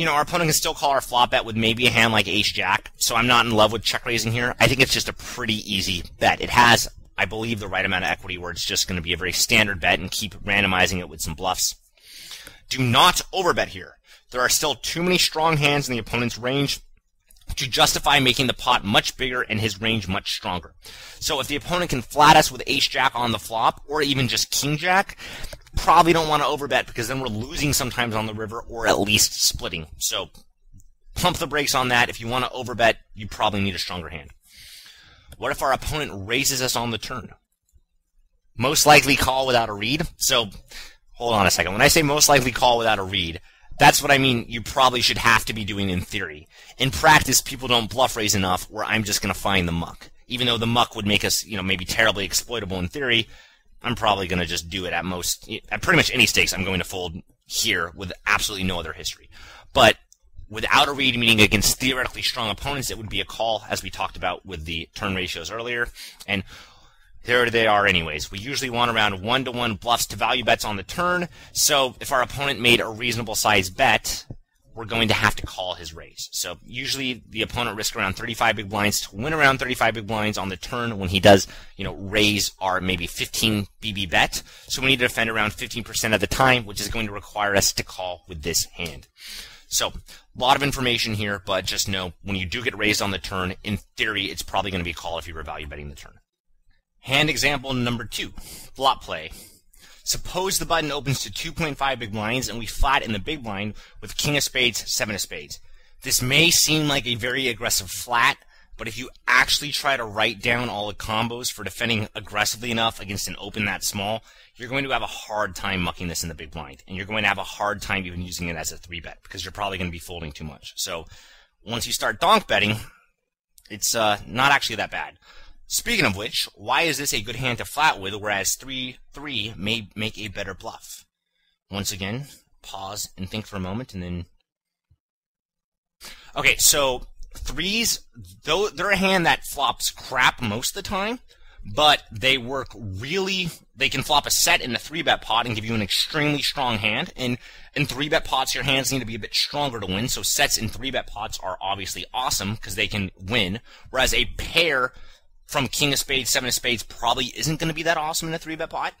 our opponent can still call our flop bet with maybe a hand like ace-jack, so I'm not in love with check raising here. I think it's just a pretty easy bet. It has, I believe, the right amount of equity where it's just going to be a very standard bet and keep randomizing it with some bluffs. Do not overbet here. There are still too many strong hands in the opponent's range to justify making the pot much bigger and his range much stronger. So if the opponent can flat us with ace-jack on the flop, or even just king-jack, probably don't want to overbet because then we're losing sometimes on the river or at least splitting. So pump the brakes on that. If you want to overbet, you probably need a stronger hand. What if our opponent raises us on the turn? Most likely call without a read. So hold on a second. When I say most likely call without a read, that's what I mean you probably should have to be doing in theory. In practice, people don't bluff raise enough where I'm just going to find the muck. Even though the muck would make us, maybe terribly exploitable in theory, I'm probably going to just do it at pretty much any stakes. I'm going to fold here with absolutely no other history. But without a read, meaning against theoretically strong opponents, it would be a call, as we talked about with the turn ratios earlier. And there they are anyways. We usually want around 1-to-1 bluffs to value bets on the turn. So if our opponent made a reasonable size bet, we're going to have to call his raise. So usually the opponent risks around 35 big blinds to win around 35 big blinds on the turn when he does, raise our maybe 15 BB bet. So we need to defend around 15% of the time, which is going to require us to call with this hand. So a lot of information here, but just know when you do get raised on the turn, in theory, it's probably going to be a call if you were value betting the turn. Hand example number 2, flop play. Suppose the button opens to 2.5 big blinds and we flat in the big blind with king of spades, 7 of spades. This may seem like a very aggressive flat, But if you actually try to write down all the combos for defending aggressively enough against an open that small, you're going to have a hard time mucking this in the big blind. And you're going to have a hard time even using it as a 3-bet because you're probably going to be folding too much. So once you start donk betting, it's not actually that bad. Speaking of which, why is this a good hand to flat with, whereas 3-3 may make a better bluff? Once again, pause and think for a moment, and then... Okay, so threes, though they're a hand that flops crap most of the time, but they work really... They can flop a set in the 3-bet pot and give you an extremely strong hand, and in 3-bet pots, your hands need to be a bit stronger to win, so sets in 3-bet pots are obviously awesome because they can win, whereas a pair from king of spades, 7 of spades probably isn't going to be that awesome in a 3-bet pot.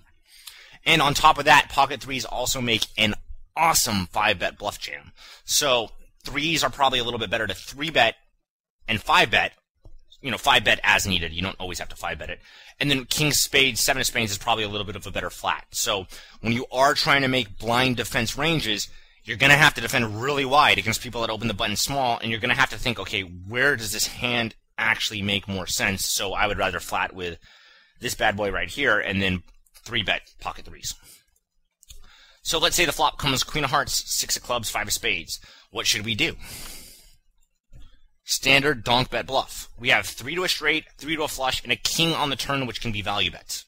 And on top of that, pocket threes also make an awesome 5-bet bluff jam. So threes are probably a little bit better to 3-bet and 5-bet. 5-bet as needed. You don't always have to 5-bet it. And then king of spades, 7 of spades is probably a little bit of a better flat. So when you are trying to make blind defense ranges, you're going to have to defend really wide against people that open the button small, and you're going to have to think, okay, where does this hand actually make more sense? So I would rather flat with this bad boy right here and then 3-bet pocket threes. So let's say the flop comes queen of hearts, 6 of clubs, 5 of spades. What should we do? Standard donk bet bluff. We have 3 to a straight, 3 to a flush, and a king on the turn, which can be value bets.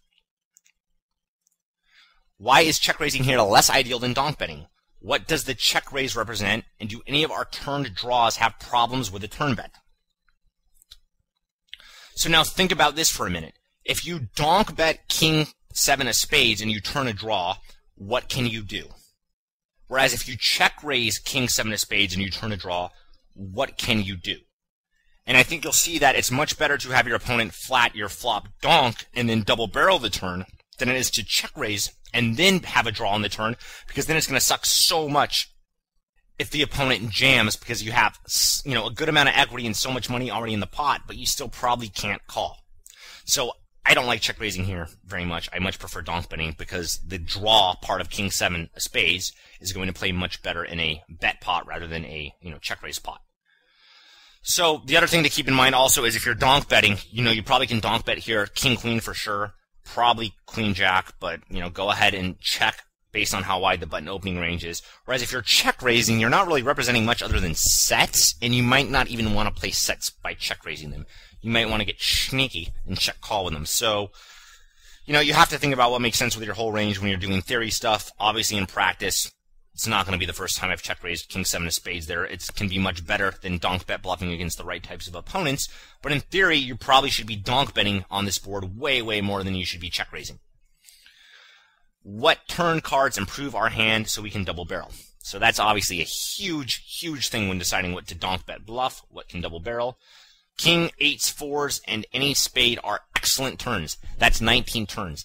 Why is check raising here less ideal than donk betting? What does the check raise represent, and do any of our turned draws have problems with the turn bet? So now think about this for a minute. If you donk bet king 7 of spades and you turn a draw, what can you do? Whereas if you check raise king 7 of spades and you turn a draw, what can you do? And I think you'll see that it's much better to have your opponent flat your flop donk and then double barrel the turn than it is to check raise and then have a draw on the turn, because then it's going to suck so much if the opponent jams because you have, a good amount of equity and so much money already in the pot, but you still probably can't call. So I don't like check raising here very much. I much prefer donk betting because the draw part of king 7 of spades is going to play much better in a bet pot rather than a, check raise pot. So the other thing to keep in mind also is if you're donk betting, you probably can donk bet here, king queen for sure, probably queen jack, but go ahead and check based on how wide the button opening range is. Whereas if you're check raising, you're not really representing much other than sets, and you might not even want to play sets by check raising them. You might want to get sneaky and check call with them. So, you have to think about what makes sense with your whole range when you're doing theory stuff. Obviously in practice, it's not going to be the first time I've check raised king 7 of spades there. It can be much better than donk bet bluffing against the right types of opponents. But in theory, you probably should be donk betting on this board way, way more than you should be check raising. What turn cards improve our hand so we can double barrel? So that's obviously a huge, huge thing when deciding what to donk bet bluff, what can double barrel. King, 8s, 4s, and any spade are excellent turns. That's 19 turns.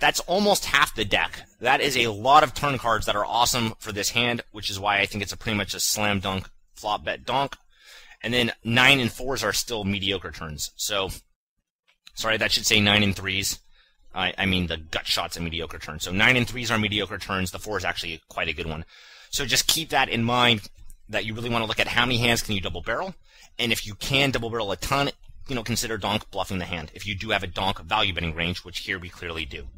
That's almost half the deck. That is a lot of turn cards that are awesome for this hand, which is why I think it's pretty much a slam dunk flop bet donk. And then 9 and 4s are still mediocre turns. So, sorry, that should say 9 and 3s. I mean the gut shot's a mediocre turn. So 9 and 3s are mediocre turns. The 4 is actually quite a good one. So just keep that in mind, that you really want to look at how many hands can you double barrel. And if you can double barrel a ton, consider donk bluffing the hand. If you do have a donk value betting range, which here we clearly do.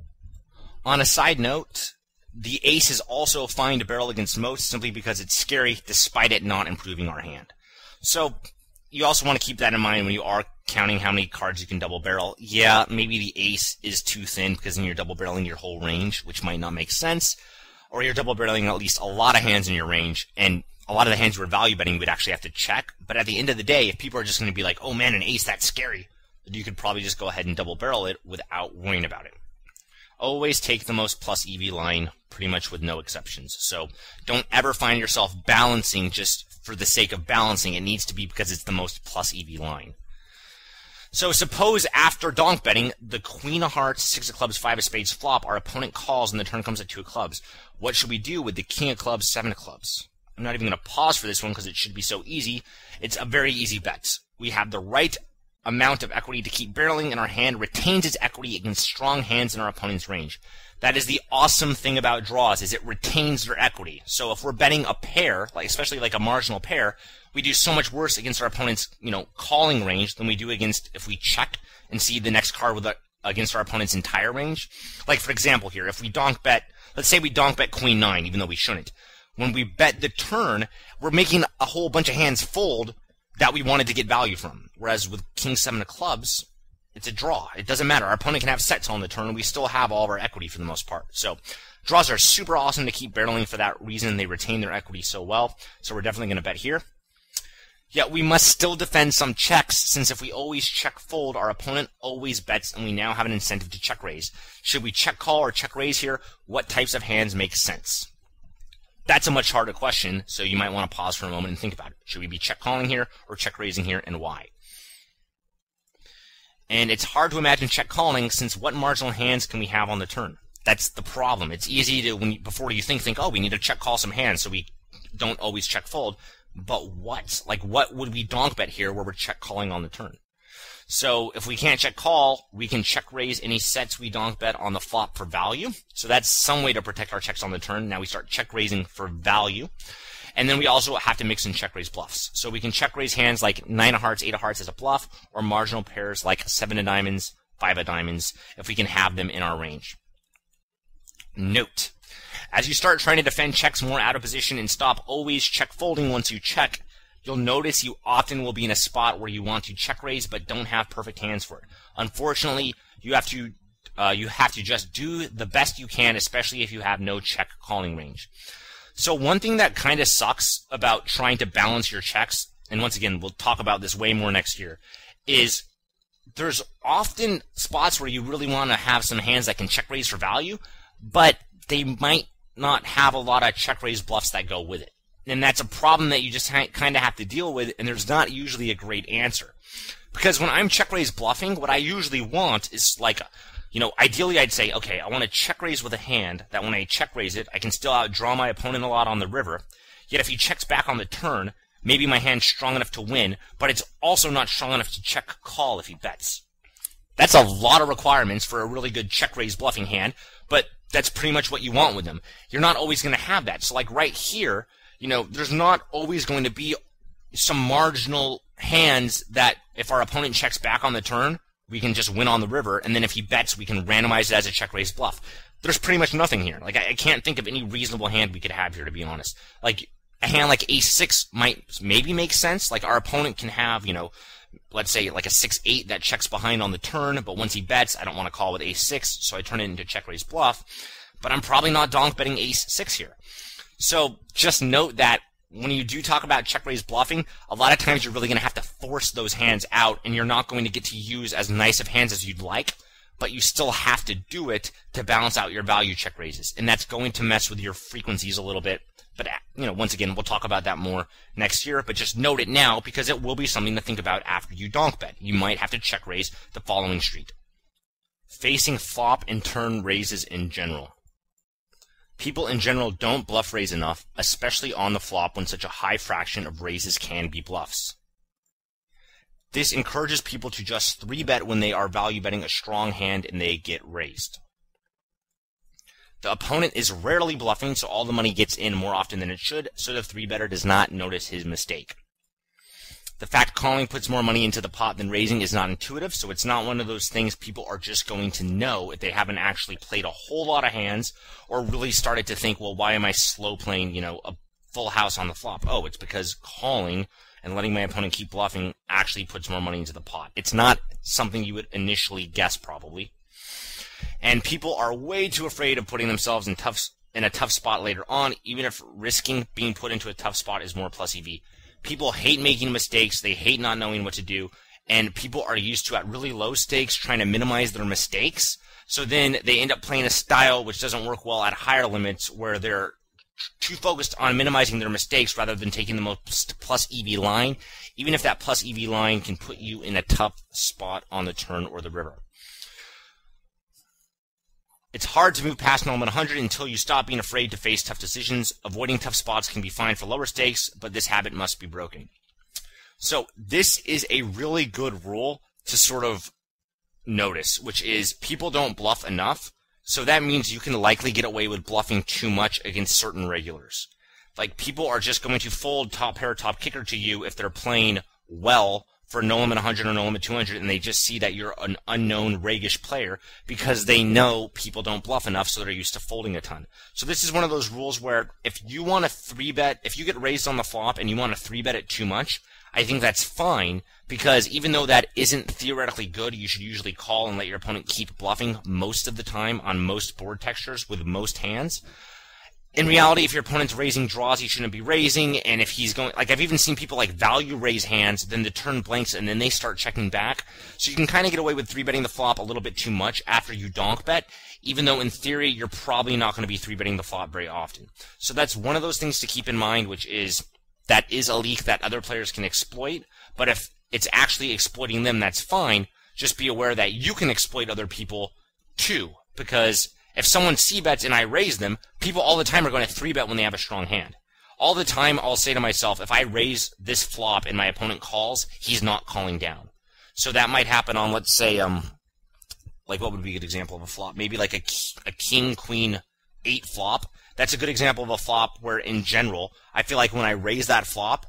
On a side note, the ace is also fine to barrel against most simply because it's scary despite it not improving our hand. So you also want to keep that in mind when you are counting how many cards you can double barrel. Yeah, maybe the ace is too thin because then you're double barreling your whole range, which might not make sense. Or you're double barreling at least a lot of hands in your range, and a lot of the hands you were value betting would actually have to check. But at the end of the day, if people are just going to be like, oh man, an ace, that's scary, then you could probably just go ahead and double barrel it without worrying about it. Always take the most plus EV line, pretty much with no exceptions. So don't ever find yourself balancing just for the sake of balancing. It needs to be because it's the most plus EV line. So suppose after donk betting, the queen of hearts, 6 of clubs, 5 of spades flop, our opponent calls and the turn comes at 2 of clubs. What should we do with the king of clubs, 7 of clubs? I'm not even going to pause for this one because it should be so easy. It's a very easy bet. We have the right amount of equity to keep barreling, and our hand retains its equity against strong hands in our opponent's range. That is the awesome thing about draws, is it retains their equity. So if we're betting a pair, like especially like a marginal pair, we do so much worse against our opponent's, calling range than we do against if we check and see the next card against our opponent's entire range. Like for example here, if we donk bet, let's say we donk bet queen 9, even though we shouldn't. When we bet the turn, we're making a whole bunch of hands fold that we wanted to get value from. Whereas with king 7 of clubs, it's a draw. It doesn't matter. Our opponent can have sets on the turn, and we still have all of our equity for the most part. So draws are super awesome to keep barreling for that reason. They retain their equity so well. So we're definitely going to bet here. Yet we must still defend some checks, since if we always check fold, our opponent always bets, and we now have an incentive to check raise. Should we check call or check raise here? What types of hands make sense? That's a much harder question, so you might want to pause for a moment and think about it. Should we be check calling here or check raising here, and why? And it's hard to imagine check calling, since what marginal hands can we have on the turn? That's the problem. It's easy to, before you think, oh, we need to check call some hands so we don't always check fold. But what? Like, what would we donk bet here where we're check calling on the turn? So if we can't check call, we can check raise any sets we donk bet on the flop for value. So that's some way to protect our checks on the turn. Now we start check raising for value. And then we also have to mix in check raise bluffs. So we can check raise hands like 9 of hearts, 8 of hearts as a bluff, or marginal pairs like 7 of diamonds, 5 of diamonds, if we can have them in our range. Note: as you start trying to defend checks more out of position and stop always check folding once you check, you'll notice you often will be in a spot where you want to check raise but don't have perfect hands for it. Unfortunately, you have to just do the best you can, especially if you have no check calling range. So one thing that kind of sucks about trying to balance your checks, and once again, we'll talk about this way more next year, is there's often spots where you really want to have some hands that can check raise for value, but they might not have a lot of check raise bluffs that go with it. And that's a problem that you just kind of have to deal with, and there's not usually a great answer. Because when I'm check raise bluffing, what I usually want is like, ideally I'd say, okay, I want to check raise with a hand that when I check raise it, I can still outdraw my opponent a lot on the river. Yet if he checks back on the turn, maybe my hand's strong enough to win, but it's also not strong enough to check call if he bets. That's a lot of requirements for a really good check raise bluffing hand, but that's pretty much what you want with them. You're not always going to have that. So like right here, there's not always going to be some marginal hands that if our opponent checks back on the turn, we can just win on the river, and then if he bets, we can randomize it as a check raise bluff. There's pretty much nothing here. Like, I can't think of any reasonable hand we could have here, to be honest. Like, a hand like ace-6 might maybe make sense. Like, our opponent can have, let's say like a 6-8 that checks behind on the turn, but once he bets, I don't want to call with ace-6, so I turn it into check raise bluff. But I'm probably not donk betting ace-6 here. So just note that when you do talk about check raise bluffing, a lot of times you're really going to have to force those hands out, and you're not going to get to use as nice of hands as you'd like, but you still have to do it to balance out your value check raises. And that's going to mess with your frequencies a little bit. But, once again, we'll talk about that more next year, but just note it now because it will be something to think about after you donk bet. You might have to check raise the following street. Facing flop and turn raises in general. People in general don't bluff raise enough, especially on the flop when such a high fraction of raises can be bluffs. This encourages people to just 3-bet when they are value betting a strong hand and they get raised. The opponent is rarely bluffing, so all the money gets in more often than it should, so the 3-better does not notice his mistake. The fact calling puts more money into the pot than raising is not intuitive, so it's not one of those things people are just going to know if they haven't actually played a whole lot of hands or really started to think, well, why am I slow playing, a full house on the flop? Oh, it's because calling and letting my opponent keep bluffing actually puts more money into the pot. It's not something you would initially guess, probably. And people are way too afraid of putting themselves in a tough spot later on, even if risking being put into a tough spot is more plus EV. People hate making mistakes, they hate not knowing what to do, and people are used to, at really low stakes, trying to minimize their mistakes, so then they end up playing a style which doesn't work well at higher limits, where they're too focused on minimizing their mistakes rather than taking the most plus EV line, even if that plus EV line can put you in a tough spot on the turn or the river. It's hard to move past normal 100 until you stop being afraid to face tough decisions. Avoiding tough spots can be fine for lower stakes, but this habit must be broken. So this is a really good rule to sort of notice, which is people don't bluff enough. So that means you can likely get away with bluffing too much against certain regulars. Like, people are just going to fold top pair, top kicker to you if they're playing well for no limit 100 or no limit 200, and they just see that you're an unknown ragish player because they know people don't bluff enough, so they're used to folding a ton. So this is one of those rules where if you want to 3-bet, if you get raised on the flop and you want to 3-bet it too much, I think that's fine, because even though that isn't theoretically good, you should usually call and let your opponent keep bluffing most of the time on most board textures with most hands. In reality, if your opponent's raising draws, he shouldn't be raising, and if he's going, like, I've even seen people like value raise hands, then the turn blanks, and then they start checking back. So you can kind of get away with 3-betting the flop a little bit too much after you donk bet, even though in theory, you're probably not going to be 3-betting the flop very often. So that's one of those things to keep in mind, which is, that is a leak that other players can exploit, but if it's actually exploiting them, that's fine. Just be aware that you can exploit other people too, because if someone c-bets and I raise them, people all the time are going to 3-bet when they have a strong hand. All the time, I'll say to myself, if I raise this flop and my opponent calls, he's not calling down. So that might happen on, let's say, like, what would be a good example of a flop? Maybe like a king, queen, 8 flop. That's a good example of a flop where, in general, I feel like when I raise that flop,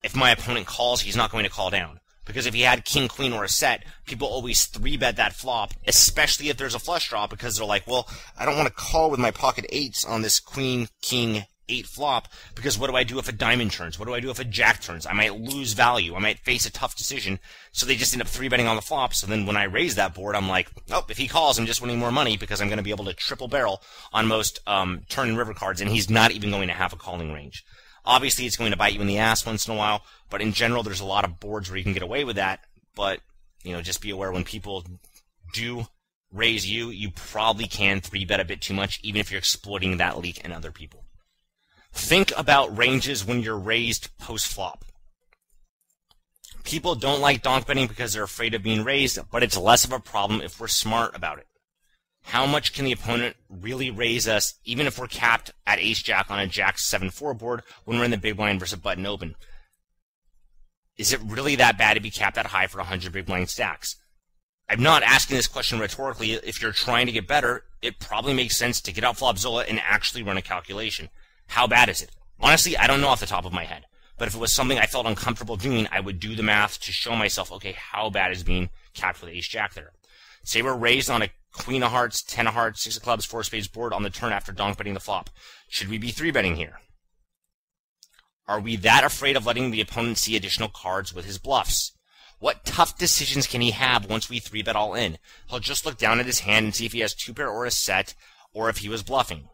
if my opponent calls, he's not going to call down. Because if he had king, queen, or a set, people always 3-bet that flop, especially if there's a flush draw, because they're like, well, I don't want to call with my pocket 8s on this queen, king, 8 flop, because what do I do if a diamond turns? What do I do if a jack turns? I might lose value. I might face a tough decision. So they just end up 3-betting on the flop. So then when I raise that board, I'm like, oh, if he calls, I'm just winning more money because I'm going to be able to triple barrel on most turn and river cards, and he's not even going to have a calling range. Obviously, it's going to bite you in the ass once in a while, but in general, there's a lot of boards where you can get away with that. But, you know, just be aware when people do raise you, you probably can 3-bet a bit too much, even if you're exploiting that leak in other people. Think about ranges when you're raised post-flop. People don't like donk betting because they're afraid of being raised, but it's less of a problem if we're smart about it. How much can the opponent really raise us, even if we're capped at ace-jack on a jack 7-4 board when we're in the big blind versus button open? Is it really that bad to be capped that high for 100 big blind stacks? I'm not asking this question rhetorically. If you're trying to get better, it probably makes sense to get out Flopzilla and actually run a calculation. How bad is it? Honestly, I don't know off the top of my head. But if it was something I felt uncomfortable doing, I would do the math to show myself, okay, how bad is being capped with ace-jack there? Say we're raised on a queen of hearts, 10 of hearts, 6 of clubs, 4 of spades board on the turn after donk betting the flop. Should we be 3-betting here? Are we that afraid of letting the opponent see additional cards with his bluffs? What tough decisions can he have once we 3-bet all in? He'll just look down at his hand and see if he has 2-pair or a set, or if he was bluffing.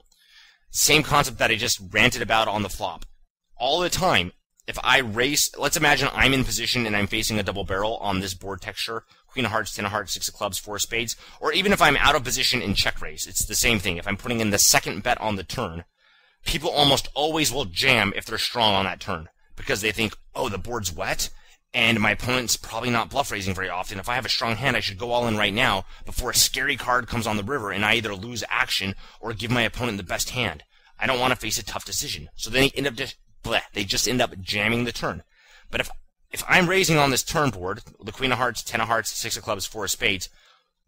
Same concept that I just ranted about on the flop. All the time, if I raise, let's imagine I'm in position and I'm facing a double barrel on this board texture, queen of hearts, 10 of hearts, 6 of clubs, 4 of spades, or even if I'm out of position in check raise, it's the same thing. If I'm putting in the second bet on the turn, people almost always will jam if they're strong on that turn, because they think, oh, the board's wet, and my opponent's probably not bluff raising very often. If I have a strong hand, I should go all in right now before a scary card comes on the river and I either lose action or give my opponent the best hand. I don't want to face a tough decision. So then they just end up jamming the turn. But if I'm raising on this turn board, the queen of hearts, 10 of hearts, 6 of clubs, 4 of spades,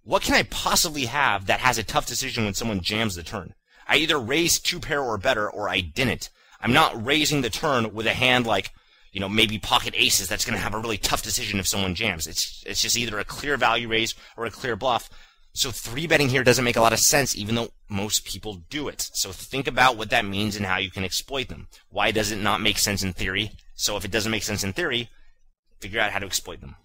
what can I possibly have that has a tough decision when someone jams the turn? I either raised 2-pair or better, or I didn't. I'm not raising the turn with a hand like, you know, maybe pocket aces that's going to have a really tough decision if someone jams. It's just either a clear value raise or a clear bluff. So 3-betting here doesn't make a lot of sense, even though most people do it. So think about what that means and how you can exploit them. Why does it not make sense in theory? So if it doesn't make sense in theory, figure out how to exploit them.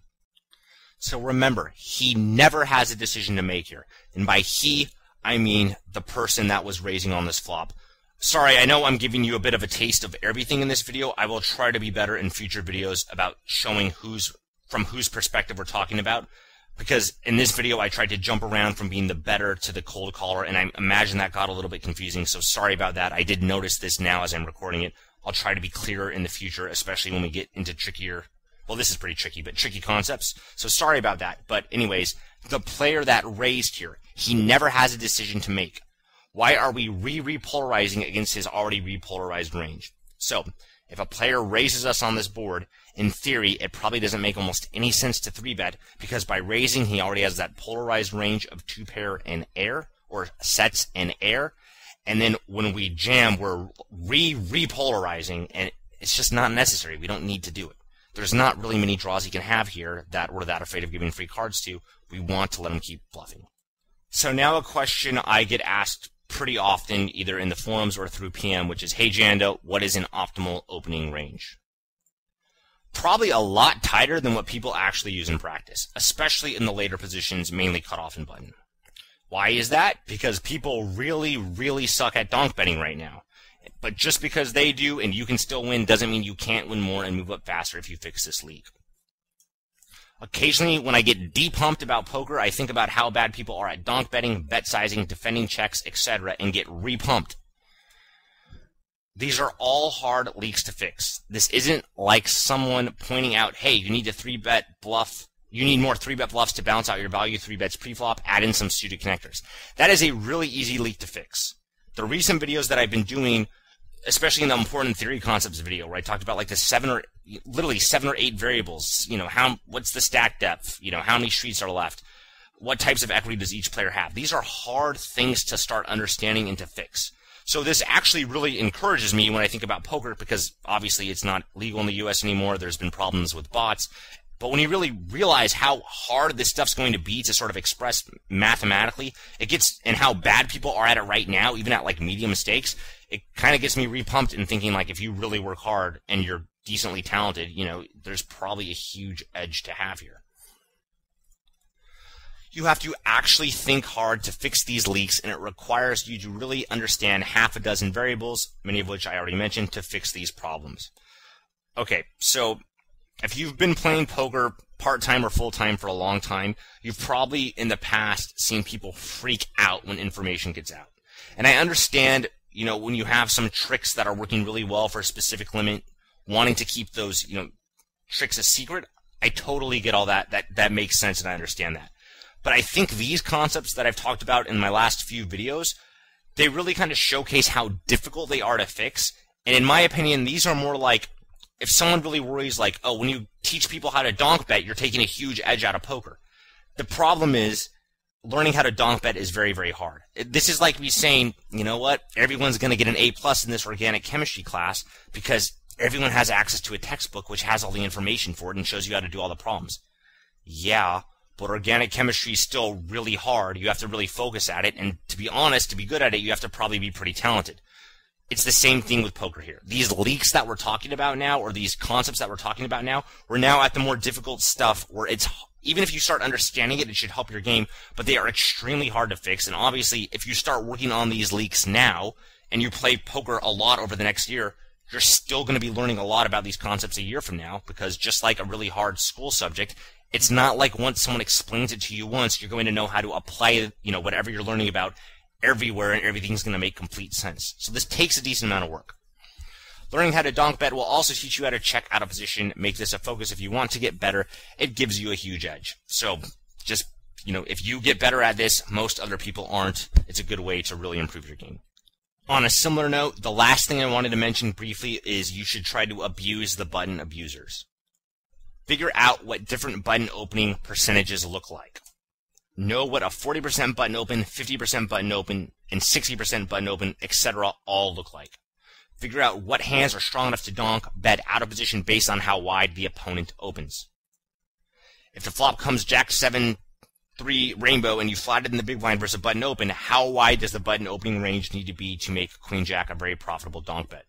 So remember, he never has a decision to make here. And by he, I mean the person that was raising on this flop. Sorry, I know I'm giving you a bit of a taste of everything in this video. I will try to be better in future videos about showing from whose perspective we're talking about. Because in this video, I tried to jump around from being the better to the cold caller, and I imagine that got a little bit confusing, so sorry about that. I did notice this now as I'm recording it. I'll try to be clearer in the future, especially when we get into trickier, well, this is pretty tricky, but tricky concepts. So sorry about that. But anyways, the player that raised here, he never has a decision to make. Why are we repolarizing against his already repolarized range? So, If a player raises us on this board, in theory, it probably doesn't make almost any sense to 3-bet, because by raising, he already has that polarized range of 2-pair and air, or sets and air, and then when we jam, we're repolarizing, and it's just not necessary. We don't need to do it. There's not really many draws he can have here that we're that afraid of giving free cards to. We want to let him keep bluffing. So now a question I get asked pretty often, either in the forums or through PM, which is, hey Janda, what is an optimal opening range? Probably a lot tighter than what people actually use in practice, especially in the later positions, mainly cutoff and button. Why is that? Because people really suck at donk betting right now. But just because they do and you can still win doesn't mean you can't win more and move up faster if you fix this leak. Occasionally, when I get de-pumped about poker, I think about how bad people are at donk betting, bet sizing, defending checks, etc., and get re-pumped. These are all hard leaks to fix. This isn't like someone pointing out, hey, you need to 3-bet bluff. You need more 3-bet bluffs to balance out your value 3-bets pre-flop, add in some suited connectors. That is a really easy leak to fix. The recent videos that I've been doing, especially in the important theory concepts video, where I talked about like the literally 7 or 8 variables, what's the stack depth, how many streets are left, what types of equity does each player have. These are hard things to start understanding and to fix. So this actually really encourages me when I think about poker, because obviously it's not legal in the US anymore. There's been problems with bots. But when you really realize how hard this stuff's going to be to sort of express mathematically, and how bad people are at it right now, even at like medium stakes, it kind of gets me repumped and thinking like if you really work hard and you're decently talented, there's probably a huge edge to have here. You have to actually think hard to fix these leaks, and it requires you to really understand half a dozen variables, many of which I already mentioned, to fix these problems. Okay, so if you've been playing poker part-time or full-time for a long time, you've probably in the past seen people freak out when information gets out. And I understand, when you have some tricks that are working really well for a specific limit, wanting to keep those, tricks a secret, I totally get all that. That makes sense, and I understand that. But I think these concepts that I've talked about in my last few videos, they really kind of showcase how difficult they are to fix. And in my opinion, these are more like, if someone really worries like, oh, when you teach people how to donk bet, you're taking a huge edge out of poker. The problem is, learning how to donk bet is very hard. This is like me saying, you know what, everyone's going to get an A+ in this organic chemistry class because everyone has access to a textbook which has all the information for it and shows you how to do all the problems. Yeah, but organic chemistry is still really hard. You have to really focus at it, and to be honest, to be good at it, you have to probably be pretty talented. It's the same thing with poker here. These leaks that we're talking about now, or these concepts that we're talking about now, we're now at the more difficult stuff where it's, even if you start understanding it, it should help your game, but they are extremely hard to fix. And obviously, if you start working on these leaks now, and you play poker a lot over the next year, you're still going to be learning a lot about these concepts a year from now, because just like a really hard school subject, it's not like once someone explains it to you once, you're going to know how to apply, whatever you're learning about everywhere, and everything's going to make complete sense. So this takes a decent amount of work. Learning how to donk bet will also teach you how to check out of position, make this a focus if you want to get better. It gives you a huge edge. So just, if you get better at this, most other people aren't. It's a good way to really improve your game. On a similar note, the last thing I wanted to mention briefly is you should try to abuse the button abusers. Figure out what different button opening percentages look like. Know what a 40% button open, 50% button open, and 60% button open, etc. all look like. Figure out what hands are strong enough to donk bet out of position based on how wide the opponent opens. If the flop comes Jack 7, 3 rainbow and you flatted in the big blind versus a button open, how wide does the button opening range need to be to make Queen Jack a very profitable donk bet?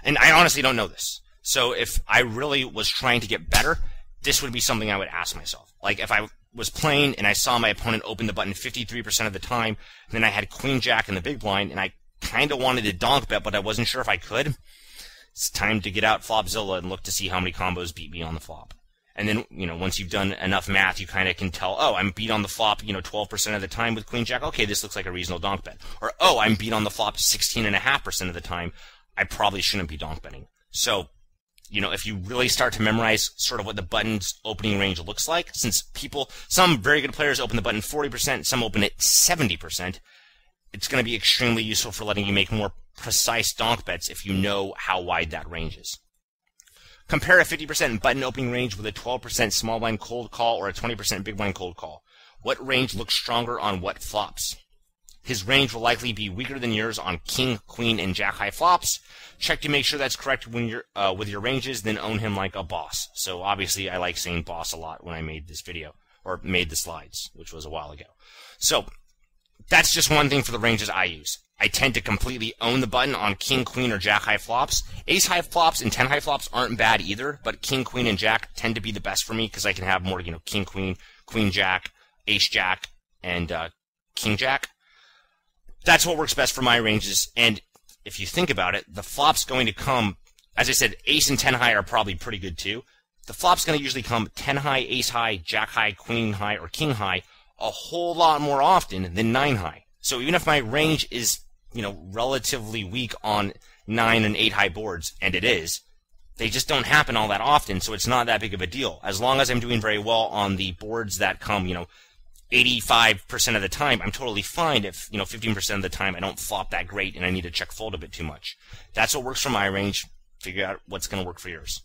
And I honestly don't know this. So if I really was trying to get better, this would be something I would ask myself. Like if I was playing and I saw my opponent open the button 53% of the time, and then I had Queen Jack in the big blind, and I kind of wanted to donk bet, but I wasn't sure if I could, it's time to get out Flopzilla and look to see how many combos beat me on the flop. And then, once you've done enough math, you kind of can tell, oh, I'm beat on the flop, 12% of the time with Queen Jack. Okay, this looks like a reasonable donk bet. Or, oh, I'm beat on the flop 16.5% of the time. I probably shouldn't be donk betting. So, if you really start to memorize sort of what the button's opening range looks like, since some very good players open the button 40%, some open it 70%, it's going to be extremely useful for letting you make more precise donk bets if you know how wide that range is. Compare a 50% button opening range with a 12% small blind cold call or a 20% big blind cold call. What range looks stronger on what flops? His range will likely be weaker than yours on king, queen, and jack high flops. Check to make sure that's correct when you're with your ranges, then own him like a boss. So obviously I like saying boss a lot when I made this video, or made the slides, which was a while ago. So that's just one thing for the ranges I use. I tend to completely own the button on king, queen, or jack high flops. Ace high flops and 10 high flops aren't bad either, but king, queen, and jack tend to be the best for me because I can have more, king, queen, queen, jack, ace, jack, and king, jack. That's what works best for my ranges, and if you think about it, the flop's going to come, as I said, ace and 10 high are probably pretty good too. The flop's going to usually come 10 high, ace high, jack high, queen high, or king high a whole lot more often than 9 high. So even if my range is, relatively weak on 9 and 8 high boards, and it is, they just don't happen all that often, so it's not that big of a deal. As long as I'm doing very well on the boards that come, 85% of the time, I'm totally fine if, 15% of the time I don't flop that great and I need to check fold a bit too much. That's what works for my range. Figure out what's going to work for yours.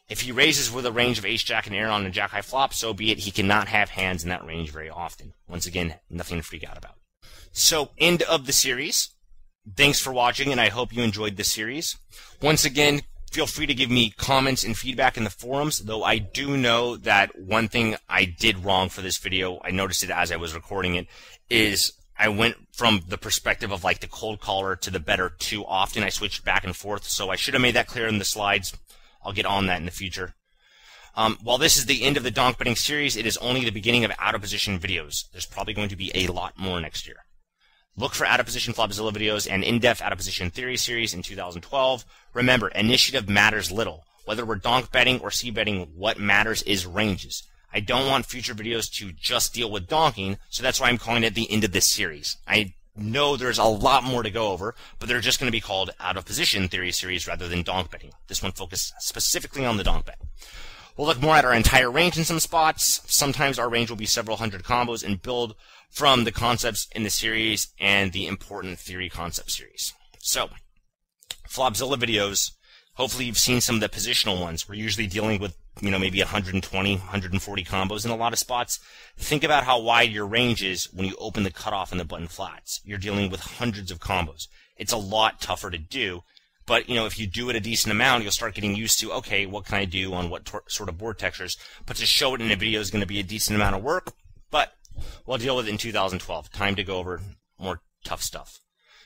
If he raises with a range of ace, jack, and air on a jack high flop, so be it. He cannot have hands in that range very often. Once again, nothing to freak out about. So, end of the series. Thanks for watching, and I hope you enjoyed this series. Once again, feel free to give me comments and feedback in the forums, though I do know that one thing I did wrong for this video, I noticed it as I was recording it, is I went from the perspective of like the cold caller to the better too often. I switched back and forth, so I should have made that clear in the slides. I'll get on that in the future. While this is the end of the donk betting series, it is only the beginning of out-of-position videos. There's probably going to be a lot more next year. Look for out-of-position Flopzilla videos and in-depth out-of-position theory series in 2012. Remember, initiative matters little. Whether we're donk betting or c-betting, what matters is ranges. I don't want future videos to just deal with donking, so that's why I'm calling it the end of this series. I know there's a lot more to go over, but they're just going to be called out-of-position theory series rather than donk betting. This one focused specifically on the donk bet. We'll look more at our entire range in some spots. Sometimes our range will be several hundred combos and build from the concepts in the series and the important theory concept series. So, Flopzilla videos, hopefully you've seen some of the positional ones. We're usually dealing with, maybe 120, 140 combos in a lot of spots. Think about how wide your range is when you open the cutoff and the button flats. You're dealing with hundreds of combos. It's a lot tougher to do. But, if you do it a decent amount, you'll start getting used to, okay, what can I do on what sort of board textures? But to show it in a video is going to be a decent amount of work, but we'll deal with it in 2012. Time to go over more tough stuff.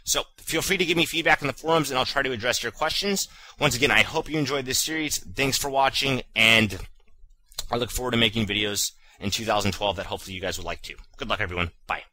So, feel free to give me feedback in the forums, and I'll try to address your questions. Once again, I hope you enjoyed this series. Thanks for watching, and I look forward to making videos in 2012 that hopefully you guys would like to. Good luck, everyone. Bye.